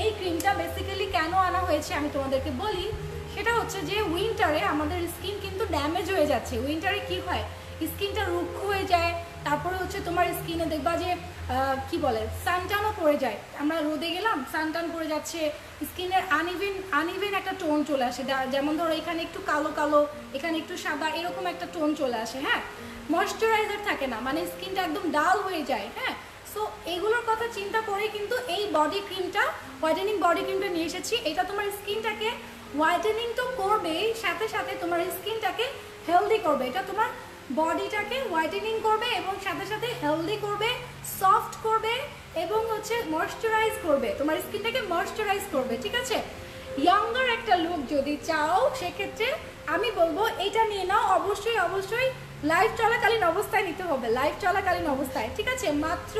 এই ক্রিমটা বেসিক্যালি কেন আনা হয়েছে আমি তোমাদেরকে বলি। সেটা হচ্ছে যে উইন্টারে আমাদের স্কিন কিন্তু ড্যামেজ হয়ে যাচ্ছে। উইন্টারে কি হয়, স্কিনটা রুক্ষ হয়ে যায়, তারপরে হচ্ছে তোমার স্কিনে দেখবা যে কি বলে সানটানও পড়ে যায়। আমরা রোদে গেলাম, সানটান পড়ে যাচ্ছে, স্কিনের আনইভেন একটা টোন চলে আসে। যেমন ধরো এখানে একটু কালো কালো, এখানে একটু সাদা, এরকম একটা টোন চলে আসে। হ্যাঁ, ময়শ্চারাইজার থাকে না, মানে স্কিনটা একদম ডাল হয়ে যায়। হ্যাঁ, সো এগুলোর কথা চিন্তা করে কিন্তু এই বডি ক্রিমটা, হোয়াইটেনিং বডি ক্রিমটা নিয়ে এসেছি। এটা তোমার স্কিনটাকে হোয়াইটেনিং তো করবে, সাথে সাথে তোমার স্কিনটাকে হেলদি করবে। এটা তোমার বডিটাকে হোয়াইটেনিং করবে এবং সাথে সাথে হেলদি করবে, সফট করবে এবং হচ্ছে ময়শ্চারাইজ করবে, তোমার স্কিনটাকে ময়শ্চারাইজ করবে। ঠিক আছে, ইয়াঙ্গার একটা লুক যদি চাও সেক্ষেত্রে আমি বলবো এটা নিয়ে নাও। অবশ্যই অবশ্যই লাইভ চলাকালীন অবস্থায় নিতে হবে, লাইভ চলাকালীন অবস্থায়। ঠিক আছে, মাত্র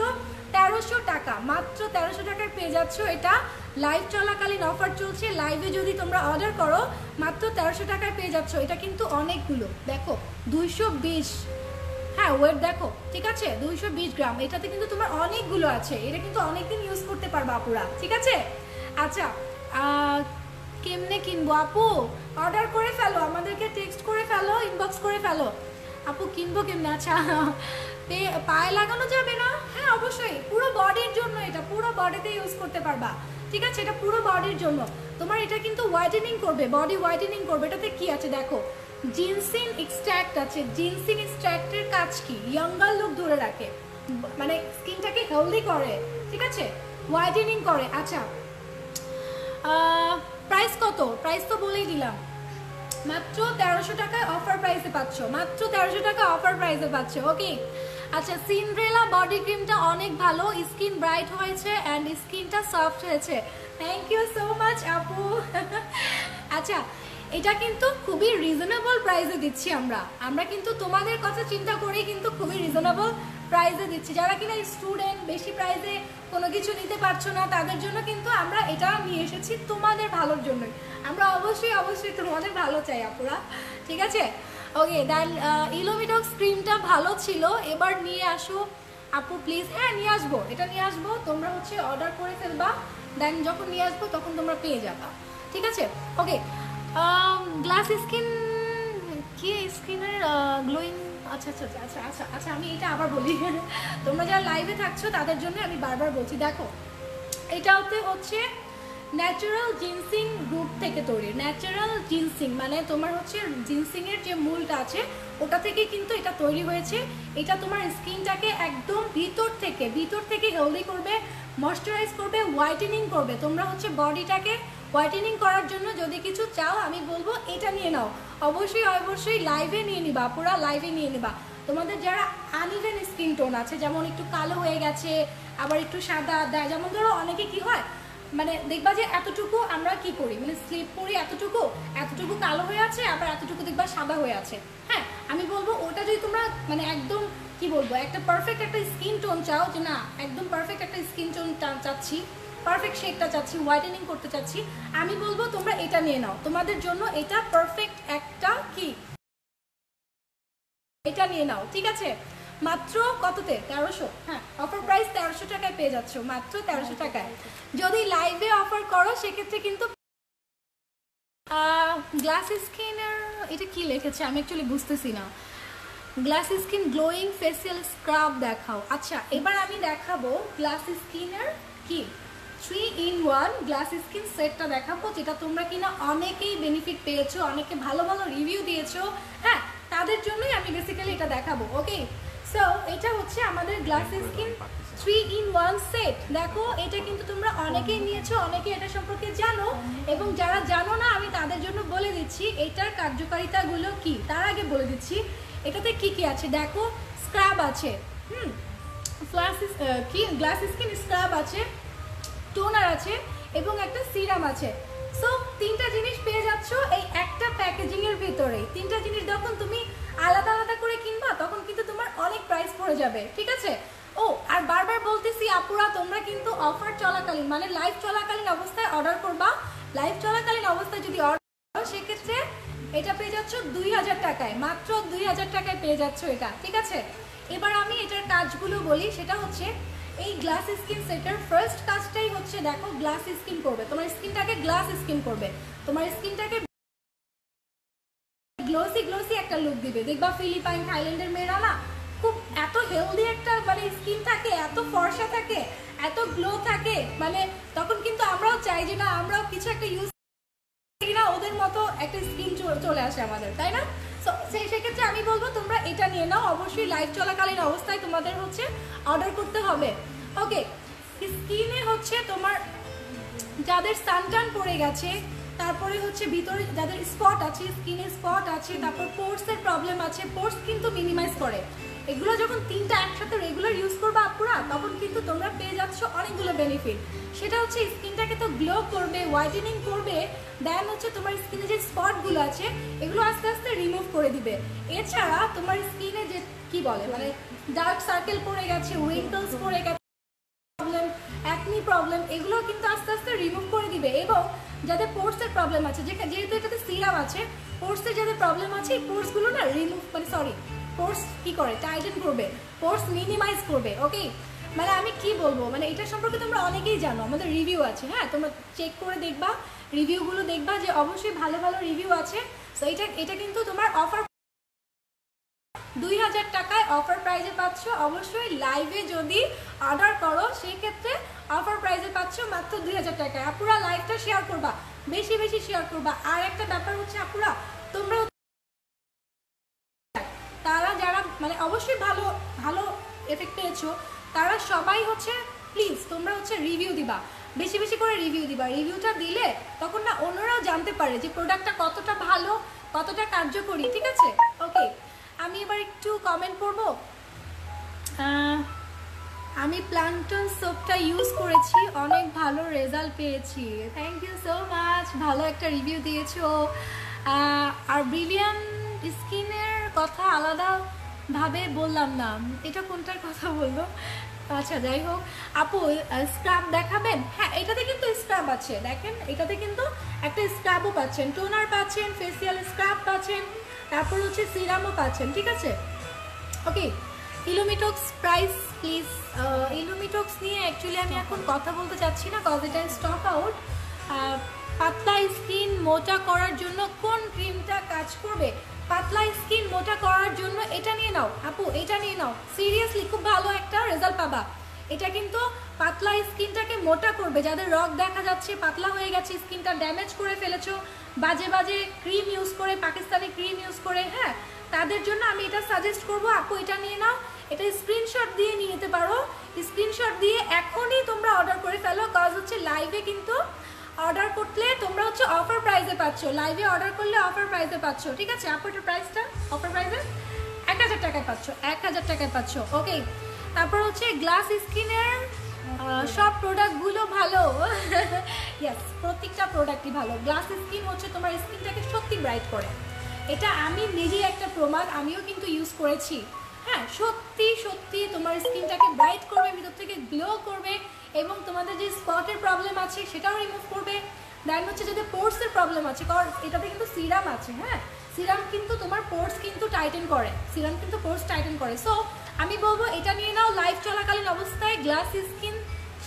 1300 টাকা, মাত্র 1300 টাকায় পেয়ে যাচ্ছ এটা। লাইভ চলাকালীন অফার চলছে, লাইভে যদি তোমরা অর্ডার করো মাত্র 1300 টাকায় পেয়ে যাচ্ছ। এটা কিন্তু অনেকগুলো, দেখো 220, হ্যাঁ ওয়েট দেখো, ঠিক আছে 220 গ্রাম। এটাতে কিন্তু তোমার অনেকগুলো আছে, এটা কিন্তু অনেকদিন ইউজ করতে পারবা আপুরা। ঠিক আছে, আচ্ছা কেমনে কিনবো আপু? অর্ডার করে ফেলো, আমাদেরকে টেক্সট করে ফেলো, ইনবক্স করে ফেলো। আপু কিনবো কেমনে? আচ্ছা পায়ে লাগানো যাবে না? হ্যাঁ অবশ্যই, পুরো বডির জন্য, এটা পুরো বডিতে ইউজ করতে পারবা, ঠিক আছে? এটা পুরো বডির জন্য। তোমার এটা কিন্তু হোয়াইটেনিং করবে, বডি হোয়াইটেনিং করবে। এটাতে কি আছে দেখো, জিনসিন এক্সট্র্যাক্ট আছে। জিনসিন এক্সট্র্যাক্টের কাজ কি? ইয়াঙ্গার লুক ধরে রাখে, মানে স্কিনটাকে হেলদি করে, ঠিক আছে, হোয়াইটেনিং করে। আচ্ছা প্রাইস কত? প্রাইস তো বলেই দিলাম, মাত্র 1300 টাকায় অফার প্রাইসে পাচ্ছ, মাত্র 1300 টাকা অফার প্রাইসে পাচ্ছ। ওকে আচ্ছা, সিন্ড্রেলা বডি ক্রিমটা অনেক ভালো, স্কিন ব্রাইট হয়েছে অ্যান্ড স্কিনটা সফট হয়েছে। থ্যাংক ইউ সো মাচ আপু। আচ্ছা এটা কিন্তু খুবই রিজনেবল প্রাইসে দিচ্ছি আমরা, আমরা কিন্তু তোমাদের কথা চিন্তা করেই কিন্তু খুবই রিজনেবল প্রাইসে দিচ্ছি। যারা কিনা স্টুডেন্ট, বেশি প্রাইসে কোনো কিছু নিতে পারছো না, তাদের জন্য কিন্তু আমরা এটা নিয়ে এসেছি তোমাদের ভালোর জন্যই। আমরা অবশ্যই অবশ্যই তোমাদের ভালো চাই আপুরা, ঠিক আছে? ওকে দেন ইলোমিডক্স ক্রিমটা ভালো ছিল, এবার নিয়ে আসো আপু প্লিজ। হ্যাঁ নিয়ে আসবো, এটা নিয়ে আসবো, তোমরা হচ্ছে অর্ডার করে ফেলবা, দেন যখন নিয়ে আসবো তখন তোমরা পেয়ে যাবা, ঠিক আছে? ওকে গ্লাস স্কিন কি স্কিনের গ্লোয়িং, আচ্ছা আচ্ছা আচ্ছা আচ্ছা আচ্ছা আমি এটা আবার বলি। তোমরা যারা লাইভে থাকছো তাদের জন্য আমি বারবার বলছি, দেখো এটাতে হচ্ছে ন্যাচারাল জিনসিং গ্রুপ থেকে তৈরি। ন্যাচারাল জিনসিং মানে তোমার হচ্ছে জিনসিংয়ের যে মূলটা আছে ওটা থেকে কিন্তু এটা তৈরি হয়েছে। এটা তোমার স্কিনটাকে একদম ভিতর থেকে হেলদি করবে, ময়শ্চারাইজ করবে, হোয়াইটেনিং করবে। তোমরা হচ্ছে বডিটাকে হোয়াইটেনিং করার জন্য যদি কিছু চাও আমি বলবো এটা নিয়ে নাও, অবশ্যই অবশ্যই লাইভে নিয়ে নিবা, পুরা লাইভে নিয়ে নিবা। তোমাদের যারা আনইভেন স্কিন টোন আছে, যেমন একটু কালো হয়ে গেছে, আবার একটু সাদা, যেমন ধরো অনেকে কি হয় মানে দেখবা যে এতটুকু আমরা কি করি, মানে স্লিপ পরি এতটুকু কালো হয়ে আছে, আবার এতটুকু দেখবা সাদা হয়ে আছে। হ্যাঁ আমি বলবো ওটা যদি তোমরা মানে একদম কি বলবো একটা পারফেক্ট একটা স্কিন টোন চাও, যে না একদম পারফেক্ট একটা স্কিন টোন চাচ্ছি, পারফেক্ট শেডটা চাচ্ছি, হোয়াইটেনিং করতে চাচ্ছি, আমি বলবো তোমরা এটা নিয়ে নাও, তোমাদের জন্য এটা পারফেক্ট একটা কি, এটা নিয়ে নাও, ঠিক আছে? মাত্র কততে? 1300। হ্যাঁ অফার প্রাইস 1300 টাকায় পেয়ে যাচ্ছ, মাত্র 1300 টাকায়। যদি লাইভে অফার করো সেক্ষেত্রে কিন্তু গ্লাস স্কিনের এটা কি লিখেছে আমি অ্যাকচুয়ালি বুঝতেছি না। Glass skin glowing facial scrub দেখাও। আচ্ছা এবার আমি দেখাবো গ্লাস স্কিনের কি 3-in-1 গ্লাস স্কিন সেটটা দেখাবো, যেটা তোমরা কিনা অনেকেই বেনিফিট পেয়েছো, অনেকে ভালো ভালো রিভিউ দিয়েছো। হ্যাঁ তাদের জন্যই আমি বেসিক্যালি এটা দেখাবো। ওকে সো এটা হচ্ছে আমাদের গ্লাস স্কিন 3-in-1 সেট। দেখো এটা কিন্তু তোমরা অনেকেই নিয়েছো, অনেকে এটা সম্পর্কে জানো, এবং যারা জানো না আমি তাদের জন্য বলে দিচ্ছি এটার কার্যকারিতাগুলো কি। তার আগে বলে দিচ্ছি এটাতে কি কি আছে। দেখো স্ক্রাব আছে, গ্লাস স্কিন স্ক্রাব আছে, টোনার আছে এবং একটা সিরাম আছে। সো তিনটা জিনিস পেয়ে যাচ্ছ এই একটা প্যাকেজিং এর ভিতরে। তিনটা জিনিস যখন তুমি আলাদা আলাদা করে কিনবা তখন কিন্তু তোমার অনেক প্রাইস পড়ে যাবে, ঠিক আছে? ও আর বারবার বলতেছি আপুরা তোমরা কিন্তু অফার চলাকালীন মানে লাইভ চলাকালীন অবস্থায় অর্ডার করবা। লাইভ চলাকালীন অবস্থায় যদি অর্ডার করো সেক্ষেত্রে এটা পেয়ে যাচ্ছ 2000 টাকায়, মাত্র 2000 টাকায় পেয়ে যাচ্ছ এটা, ঠিক আছে? এবার আমি এটার কাজগুলো বলি। সেটা হচ্ছে এই গ্লাস স্কিন সেটের ফার্স্ট কাজটাই হচ্ছে দেখো গ্লাস স্কিন করবে, তোমার স্কিনটাকে গ্লাস স্কিন করবে, তোমার স্কিনটাকে গ্লোসি একটা লুক দিবে। দেখবা ফিলিপাইন থাইল্যান্ডের মেয়েরা না খুব এত হেলদি একটা মানে স্কিন থাকে, এত ফর্সা থাকে, এত গ্লো থাকে, মানে তখন কিন্তু আমরাও চাই যে না আমরাও কিছু একটা ইউজ করি না, ওদের মতো একটা স্কিন চলে আসে আমাদের, তাই না? সেক্ষেত্রে আমি বলবো তোমরা এটা নিয়ে নাও, অবশ্যই লাইভ চলাকালীন অবস্থায় তোমাদের হচ্ছে অর্ডার করতে হবে। ওকে স্কিনে হচ্ছে তোমার যাদের সানটান পড়ে গেছে, তারপরে হচ্ছে ভিতরে যাদের স্পট আছে, স্কিনে স্পট আছে, তারপর পোর্সের প্রবলেম আছে, পোর্স কিন্তু মিনিমাইজ করে। এগুলো যখন তিনটা একসাথে রেগুলার ইউজ করবে আপুরা তখন কিন্তু তোমরা পেয়ে যাচ্ছ অনেকগুলো বেনিফিট। সেটা হচ্ছে স্কিনটাকে তো গ্লো করবে, হোয়াইটেনিং করবে, দেন হচ্ছে তোমার স্কিনে যে স্পটগুলো আছে এগুলো আস্তে আস্তে রিমুভ করে দিবে। এছাড়া তোমার স্কিনে যে কি বলে মানে ডার্ক সার্কেল পড়ে গেছে, রিঙ্কলস পড়ে গেছে, প্রবলেম, অ্যাকনি প্রবলেম, এগুলো কিন্তু আস্তে আস্তে রিমুভ করে দিবে। এবং যাদের পোর্সের প্রবলেম আছে, যেহেতু এটাতে সিরাম আছে, পোর্সের যাদের প্রবলেম আছে এই পোর্সগুলো না রিমুভ মানে পোর্স কি করে টাইটেন করবে, পোর্স মিনিমাইজ করবে। ওকে মানে আমি কি বলবো, মানে এটা সম্পর্কে তোমরা অনেকেই জানো, আমাদের রিভিউ আছে, হ্যাঁ তোমরা চেক করে দেখবা, রিভিউগুলো দেখবা যে অবশ্যই ভালো ভালো রিভিউ আছে। সো এটা কিন্তু তোমার অফার 2000 টাকায় অফার প্রাইজে পাচ্ছ। অবশ্যই লাইভে যদি অর্ডার করো সেই ক্ষেত্রে অফার প্রাইজে পাচ্ছ মাত্র 2000 টাকায়। আপুরা লাইভটা শেয়ার করবা, বেশি বেশি শেয়ার করবা। আর একটা ব্যাপার হচ্ছে আপুরা, তোমরা তারা যারা মানে অবশ্যই ভালো ভালো এফেক্ট পেয়েছো তারা সবাই হচ্ছে প্লিজ তোমরা হচ্ছে রিভিউ দিবা, বেশি বেশি করে রিভিউ দিবা। রিভিউটা দিলে তখন না অন্যরাও জানতে পারে যে প্রোডাক্টটা কতটা ভালো, কতটা কার্যকরী, ঠিক আছে? ওকে, আমি এবার একটু কমেন্ট করব। আমি প্ল্যান্টন সোপটা ইউজ করেছি, অনেক ভালো রেজাল্ট পেয়েছি। থ্যাংক ইউ সো মাচ, ভালো একটা রিভিউ দিয়েছো। আর ব্রিলিয়ান স্কিনের কথা আলাদাভাবে বললাম না, এটা কোনটার কথা বললো? আচ্ছা যাই হোক আপু, স্ক্রাব দেখাবেন? হ্যাঁ এটাতে কিন্তু স্ক্রাব আছে, দেখেন এটাতে কিন্তু একটা স্ক্রাবও পাচ্ছেন, টোনার পাচ্ছেন, ফেসিয়াল স্ক্রাব পাচ্ছেন, তারপর হচ্ছে সিরামও পাচ্ছেন, ঠিক আছে? ওকে, ইলুমিটক্স প্রাইস প্লিজ। ইলুমিটক্স নিয়ে অ্যাকচুয়ালি আমি এখন কথা বলতে চাচ্ছি না, কজ এটা স্টক আউট। পাতলা স্কিন মোটা করার জন্য কোন ক্রিমটা কাজ করবে? পাতলা স্কিন মোটা করার জন্য এটা নিয়ে নাও আপু, এটা নিয়ে নাও, সিরিয়াসলি খুব ভালো একটা রেজাল্ট পাবা। এটা কিন্তু পাতলা স্কিনটাকে মোটা করবে, যাদের রগ দেখা যাচ্ছে, পাতলা হয়ে গেছে, স্কিনটা ড্যামেজ করে ফেলেছো বাজে বাজে ক্রিম ইউজ করে, পাকিস্তানি ক্রিম ইউজ করে, হ্যাঁ তাদের জন্য আমি এটা সাজেস্ট করবো আপু, এটা নিয়ে নাও। এটা স্ক্রিনশট দিয়ে নিয়ে নিতে পারো, স্ক্রিনশট দিয়ে এখনই তোমরা অর্ডার করে ফেলো, কজ হচ্ছে লাইভে কিন্তু অর্ডার করলে তোমরা হচ্ছে অফার প্রাইসে পাচ্ছ, লাইভে অর্ডার করলে অফার প্রাইসে পাচ্ছ, ঠিক আছে? আপু এটার প্রাইসটা অফার প্রাইসে 1000 টাকায় পাচ্ছ, 1000 টাকায় পাচ্ছ। ওকে, তারপর হচ্ছে গ্লাস স্কিনের সব প্রোডাক্টগুলো ভালো। ইয়েস, প্রত্যেকটা প্রোডাক্টই ভালো। গ্লাস স্কিন হচ্ছে তোমার স্কিনটাকে সত্যি ব্রাইট করে, এটা আমি নিজেই একটা প্রমাণ, আমিও কিন্তু ইউজ করেছি। হ্যাঁ সত্যি সত্যি তোমার স্কিনটাকে ব্রাইট করবে, ভিতর থেকে গ্লো করবে, এবং তোমাদের যে স্পটের প্রবলেম আছে সেটাও রিমুভ করবে। দেন হচ্ছে যদি পোর্সের প্রবলেম আছে, কারণ এটাতে কিন্তু সিরাম আছে, হ্যাঁ সিরাম কিন্তু তোমার পোর্স কিন্তু টাইটেন করে, সিরাম কিন্তু পোর্স টাইটেন করে। সো আমি বলবো এটা নিয়ে নাও। লাইভ চলাকালীন অবস্থায় গ্লাস স্কিন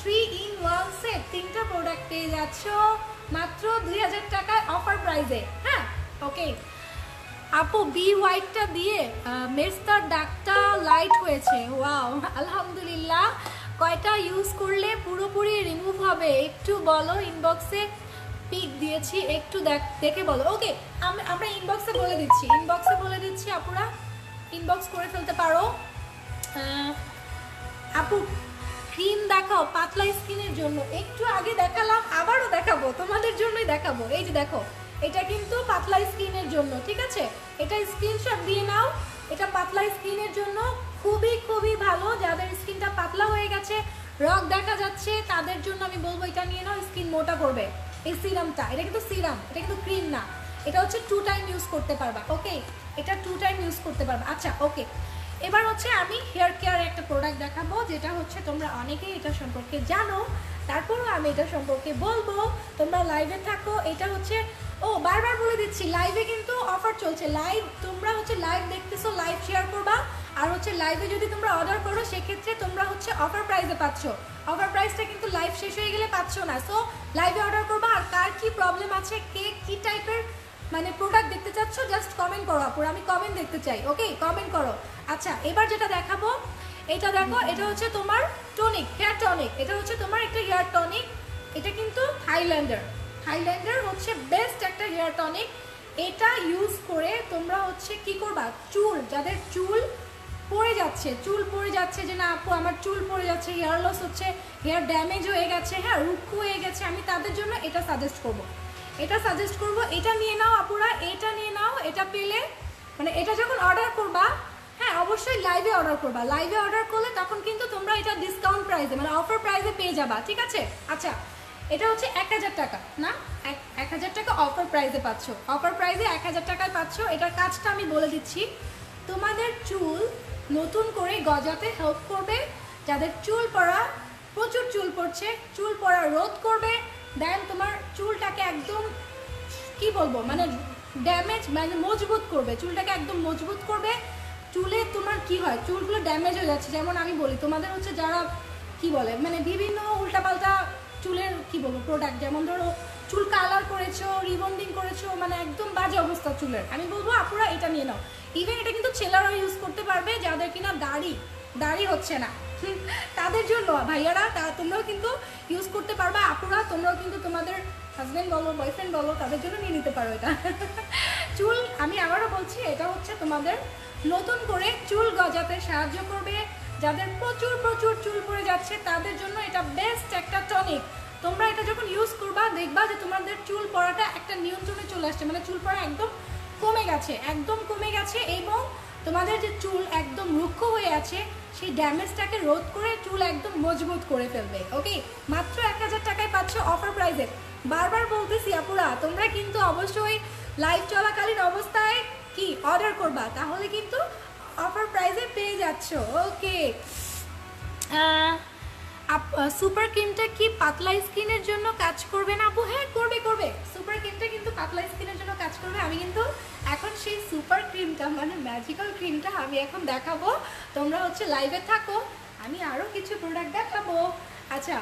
3-in-1 সেট 3টা প্রোডাক্ট পেয়ে যাচ্ছ মাত্র 2000 টাকায় অফার প্রাইসে। হ্যাঁ ওকে আপু, বি হোয়াইটটা দিয়ে মেস্তার দাগটা লাইট হয়েছে, ওয়াও আলহামদুলিল্লাহ। কয়টা ইউজ করলে পুরোপুরি রিমুভ হবে একটু বলো, ইনবক্সে পিক দিয়েছি, একটু দেখে বলো। ওকে, আমরা ইনবক্সে বলে দিচ্ছি, ইনবক্সে বলে দিচ্ছি, আপুরা ইনবক্স করে ফেলতে পারো। আপু ক্রিম দেখাও পাতলা স্কিনের জন্য, একটু আগে দেখালাম, আবারও দেখাবো, তোমাদের জন্যই দেখাবো। এই যে দেখো, এটা কিন্তু পাতলা স্কিনের জন্য, ঠিক আছে? এটা স্ক্রিনশট দিয়ে নাও, এটা পাতলা স্কিনের জন্য খুবই খুবই ভালো। যাদের স্কিনটা পাতলা হয়ে গেছে, রগ দেখা যাচ্ছে, তাদের জন্য আমি বলবো এটা নিয়ে নাও, স্কিন মোটা করবে। এই সিরামটা, এটা কিন্তু সিরাম, এটা কিন্তু ক্রিম না, এটা হচ্ছে 2 টাইম ইউজ করতে পারবা। ওকে, এটা 2 টাইম ইউজ করতে পারবা। আচ্ছা ওকে, এবার হচ্ছে আমি হেয়ার কেয়ারের একটা প্রোডাক্ট দেখাবো, যেটা হচ্ছে তোমরা অনেকেই এটা সম্পর্কে জানো, তারপরও আমি এটা সম্পর্কে বলবো, তোমরা লাইভে থাকো। এটা হচ্ছে, ও বারবার বলে দিচ্ছি, লাইভে কিন্তু অফার চলছে, লাইভ তোমরা হচ্ছে লাইভ দেখতেছো, লাইভ শেয়ার করবা। আর হচ্ছে লাইভে যদি তোমরা অর্ডার করো সেক্ষেত্রে তোমরা হচ্ছে অফার প্রাইসে পাচ্ছ, অফার প্রাইসটা কিন্তু লাইভ শেষ হয়ে গেলে পাচ্ছ না। সো লাইভে অর্ডার করবা। আর কার কি প্রবলেম আছে, কে কি টাইপের মানে প্রোডাক্ট দেখতে চাচ্ছ, জাস্ট কমেন্ট করো আপুর, আমি কমেন্ট দেখতে চাই। ওকে, কমেন্ট করো। আচ্ছা এবার যেটা দেখাবো, এটা দেখো, এটা হচ্ছে তোমার টনিক, হেয়ার টনিক, এটা হচ্ছে তোমার একটা হেয়ার টনিক, এটা কিন্তু থাইল্যান্ডের হচ্ছে বেস্ট একটা হেয়ার টনিক। এটা ইউজ করে তোমরা হচ্ছে কি করবা, চুল, যাদের চুল পড়ে যাচ্ছে যে না আপু আমার চুল পড়ে যাচ্ছে, হেয়ার লস হচ্ছে, হেয়ার ড্যামেজ হয়ে গেছে, হ্যাঁ রুক্ষ হয়ে গেছে, আমি তাদের জন্য এটা সাজেস্ট করব। এটা নিয়ে নাও আপুরা, এটা নিয়ে নাও। এটা পেলে মানে এটা যখন অর্ডার করবা, হ্যাঁ অবশ্যই লাইভে অর্ডার করবা, লাইভে অর্ডার করলে তখন কিন্তু তোমরা এটা ডিসকাউন্ট প্রাইসে মানে অফার প্রাইসে পেয়ে যাবা, ঠিক আছে? আচ্ছা এটা হচ্ছে 1000 টাকা না, 1000 টাকা অফার প্রাইসে পাচ্ছ, অফার প্রাইসে 1000 টাকায় পাচ্ছ। এটার কাজটা আমি বলে দিচ্ছি, তোমাদের চুল নতুন করে গজাতে হেল্প করবে, যাদের চুল পড়া, প্রচুর চুল পড়ছে, চুল পড়া রোধ করবে। দেন তোমার চুলটাকে একদম কি বলবো মানে ড্যামেজ মানে মজবুত করবে, চুলটাকে একদম মজবুত করবে। চুলে তোমার কি হয়, চুলগুলো ড্যামেজ হয়ে যাচ্ছে, যেমন আমি বলি তোমাদের হচ্ছে যারা কি বলে মানে বিভিন্ন উল্টাপাল্টা চুলের কি বলবো প্রোডাক্ট, যেমন ধরো চুল কালার করেছো, রিবন্ডিং করেছো, মানে একদম বাজে অবস্থা চুলের, আমি বলবো আপুরা এটা নিয়ে নাও। ইভেন এটা কিন্তু ছেলেরাও ইউজ করতে পারবে যাদের কিনা দাড়ি হচ্ছে না তাদের জন্য ভাইয়ারা, তোমরাও কিন্তু ইউজ করতে পারবা। আপুরা তোমরাও কিন্তু তোমাদের হাজব্যান্ড বলো বয়ফ্রেন্ড বলো তাদের জন্য নিয়ে নিতে পারো এটা চুল আমি আবারও বলছি এটা হচ্ছে তোমাদের নতুন করে চুল গজাতে সাহায্য করবে। যাদের প্রচুর প্রচুর চুল পড়ে যাচ্ছে তাদের জন্য এটা বেস্ট একটা টনিক। তোমরা এটা যখন ইউজ করবা দেখবা যে তোমাদের চুল পড়াটা একটা নিয়ন্ত্রণে চলে আসছে, মানে চুল পড়া একদম কমে গেছে এবং তোমাদের যে চুল একদম রুক্ষ হয়ে আছে সেই ড্যামেজটাকে রোধ করে চুল একদম মজবুত করে ফেলবে। ওকে, মাত্র 1000 টাকায় পাচ্ছ অফার প্রাইসে। বারবার বলতেছি আপুরা তোমরা কিন্তু অবশ্যই লাইভ চলাকালীন অবস্থায় কি অর্ডার করবা, তাহলে কিন্তু অফার প্রাইসে পেয়ে যাচ্ছ। ওকে, সুপার ক্রিমটা কি পাতলা স্কিনের জন্য কাজ করবে না আপু? হ্যাঁ করবে, সুপার ক্রিমটা কিন্তু পাতলা স্কিনের জন্য কাজ করবে। আমি কিন্তু এখন সেই সুপার ক্রিমটা মানে ম্যাজিক্যাল ক্রিমটা আমি এখন দেখাবো, তোমরা হচ্ছে লাইভে থাকো, আমি আরও কিছু প্রোডাক্ট দেখাবো। আচ্ছা,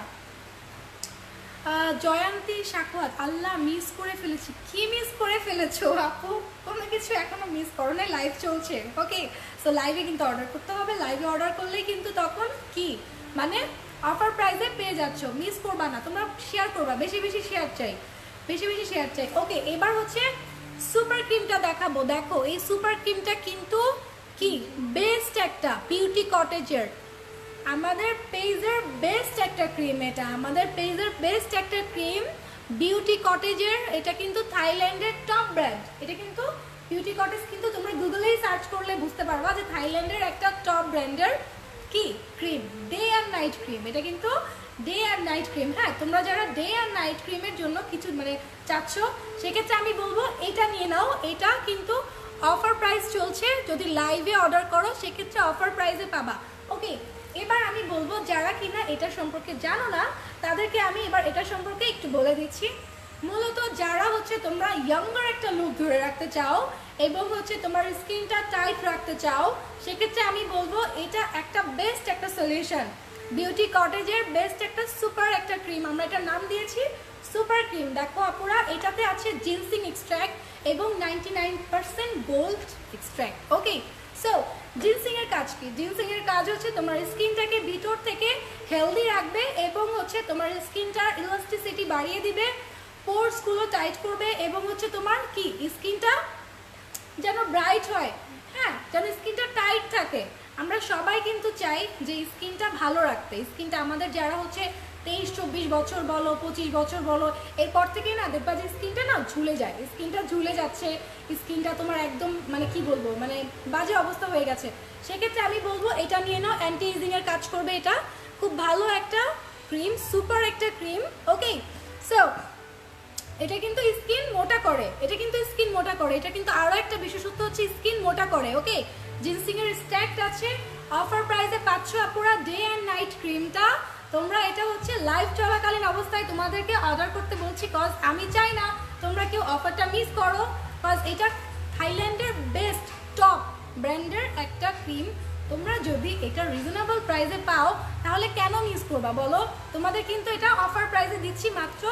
জয়ন্তী সাকুয়াত, আল্লাহ মিস করে ফেলেছি। কি মিস করে ফেলেছো আপু? কোনো কিছু এখনো মিস করো না, লাইভ চলছে। ওকে, সো লাইভে কিন্তু অর্ডার করতে হবে, লাইভে অর্ডার করলেই কিন্তু তখন কি মানে অফার প্রাইসে পেয়ে যাচ্ছ, মিস করবা না। তোমরা শেয়ার করবা, বেশি বেশি শেয়ার চাই। ওকে, এবার হচ্ছে সুপার ক্রিমটা দেখাবো। দেখো এই সুপার ক্রিমটা কিন্তু কি বেস্ট একটা বিউটি কটেজের আমাদের পেজের বেস্ট একটা ক্রিম, এটা আমাদের পেজের বেস্ট একটা ক্রিম বিউটি কটেজের। এটা কিন্তু থাইল্যান্ডের টপ ব্র্যান্ড, এটা কিন্তু বিউটি কটেজ কিন্তু তোমরা গুগলেই সার্চ করলে বুঝতে পারবা যে থাইল্যান্ডের একটা টপ ব্র্যান্ডের কি cream, day and night cream. এটা কিন্তু ডে অ্যান্ড নাইট ক্রিম। হ্যাঁ, তোমরা যারা ডে অ্যান্ড নাইট ক্রিমের জন্য কিছু মানে চাচ্ছ সেক্ষেত্রে আমি বলবো এটা নিয়ে নাও। এটা কিন্তু অফার প্রাইস চলছে, যদি লাইভে অর্ডার করো সেক্ষেত্রে অফার প্রাইসে পাবা। ওকে, এবার আমি বলবো যারা কিনা এটা সম্পর্কে জানো না তাদেরকে আমি এবার এটা সম্পর্কে একটু বলে দিচ্ছি। মূলত যারা হচ্ছে তোমরা ইয়াঙ্গার একটা লুক ধরে রাখতে চাও এবং হচ্ছে তোমার স্কিনটা টাইট রাখতে চাও, সেক্ষেত্রে আমি বলবো এটা একটা বেস্ট একটা সলিউশন। বিউটি কটেজের বেস্ট একটা সুপার একটা ক্রিম, আমরা এটার নাম দিয়েছি সুপার ক্রিম। দেখো আপুরা, এটাতে আছে জিনসিং এক্সট্র্যাক্ট এবং 99% গোল্ড এক্সট্র্যাক্ট। ওকে, সো জিনসিং এর কাজ কি? জিনসিং এর কাজ হচ্ছে তোমার স্কিনটাকে ভিতর থেকে হেলদি রাখবে এবং হচ্ছে তোমার স্কিনটার ইলাস্টিসিটি বাড়িয়ে দিবে, পোরসগুলো টাইট করবে এবং হচ্ছে তোমার কি স্কিনটা যেন ব্রাইট হয়। হ্যাঁ, যেন স্কিনটা টাইট থাকে। আমরা সবাই কিন্তু চাই যে স্কিনটা ভালো রাখতে। স্কিনটা আমাদের যারা হচ্ছে 23-24 বছর বলো, 25 বছর বলো, এরপর থেকেই না দেখবা যে স্কিনটা না ঝুলে যায়, স্কিনটা ঝুলে যাচ্ছে, স্কিনটা তোমার একদম মানে কি বলবো মানে বাজে অবস্থা হয়ে গেছে। সেক্ষেত্রে আমি বলবো এটা নিয়ে নাও, অ্যান্টি এজিং এর কাজ করবে। এটা খুব ভালো একটা ক্রিম, সুপার একটা ক্রিম। ওকে, সো এটা কিন্তু স্কিন মোটা করে, এটা কিন্তু আরো একটা বিশেষত্ব হচ্ছে স্কিন মোটা করে। ওকে, জিনসিং এর স্ট্যাক্ট আছে, অফার প্রাইসে পাচ্ছ আপুরা ডে অ্যান্ড নাইট ক্রিমটা। তোমরা এটা হচ্ছে লাইভ চলাকালীন অবস্থায় তোমাদেরকে অর্ডার করতে বলছি, কজ আমি চাই না তোমরা কেউ অফারটা মিস করো, কজ এটা থাইল্যান্ডের বেস্ট টপ ব্র্যান্ডের একটা ক্রিম। তোমরা যদি এটা রিজনেবল প্রাইসে পাও তাহলে কেন মিস করবা বলো? তোমাদের কিন্তু এটা অফার প্রাইসে দিচ্ছি মাত্র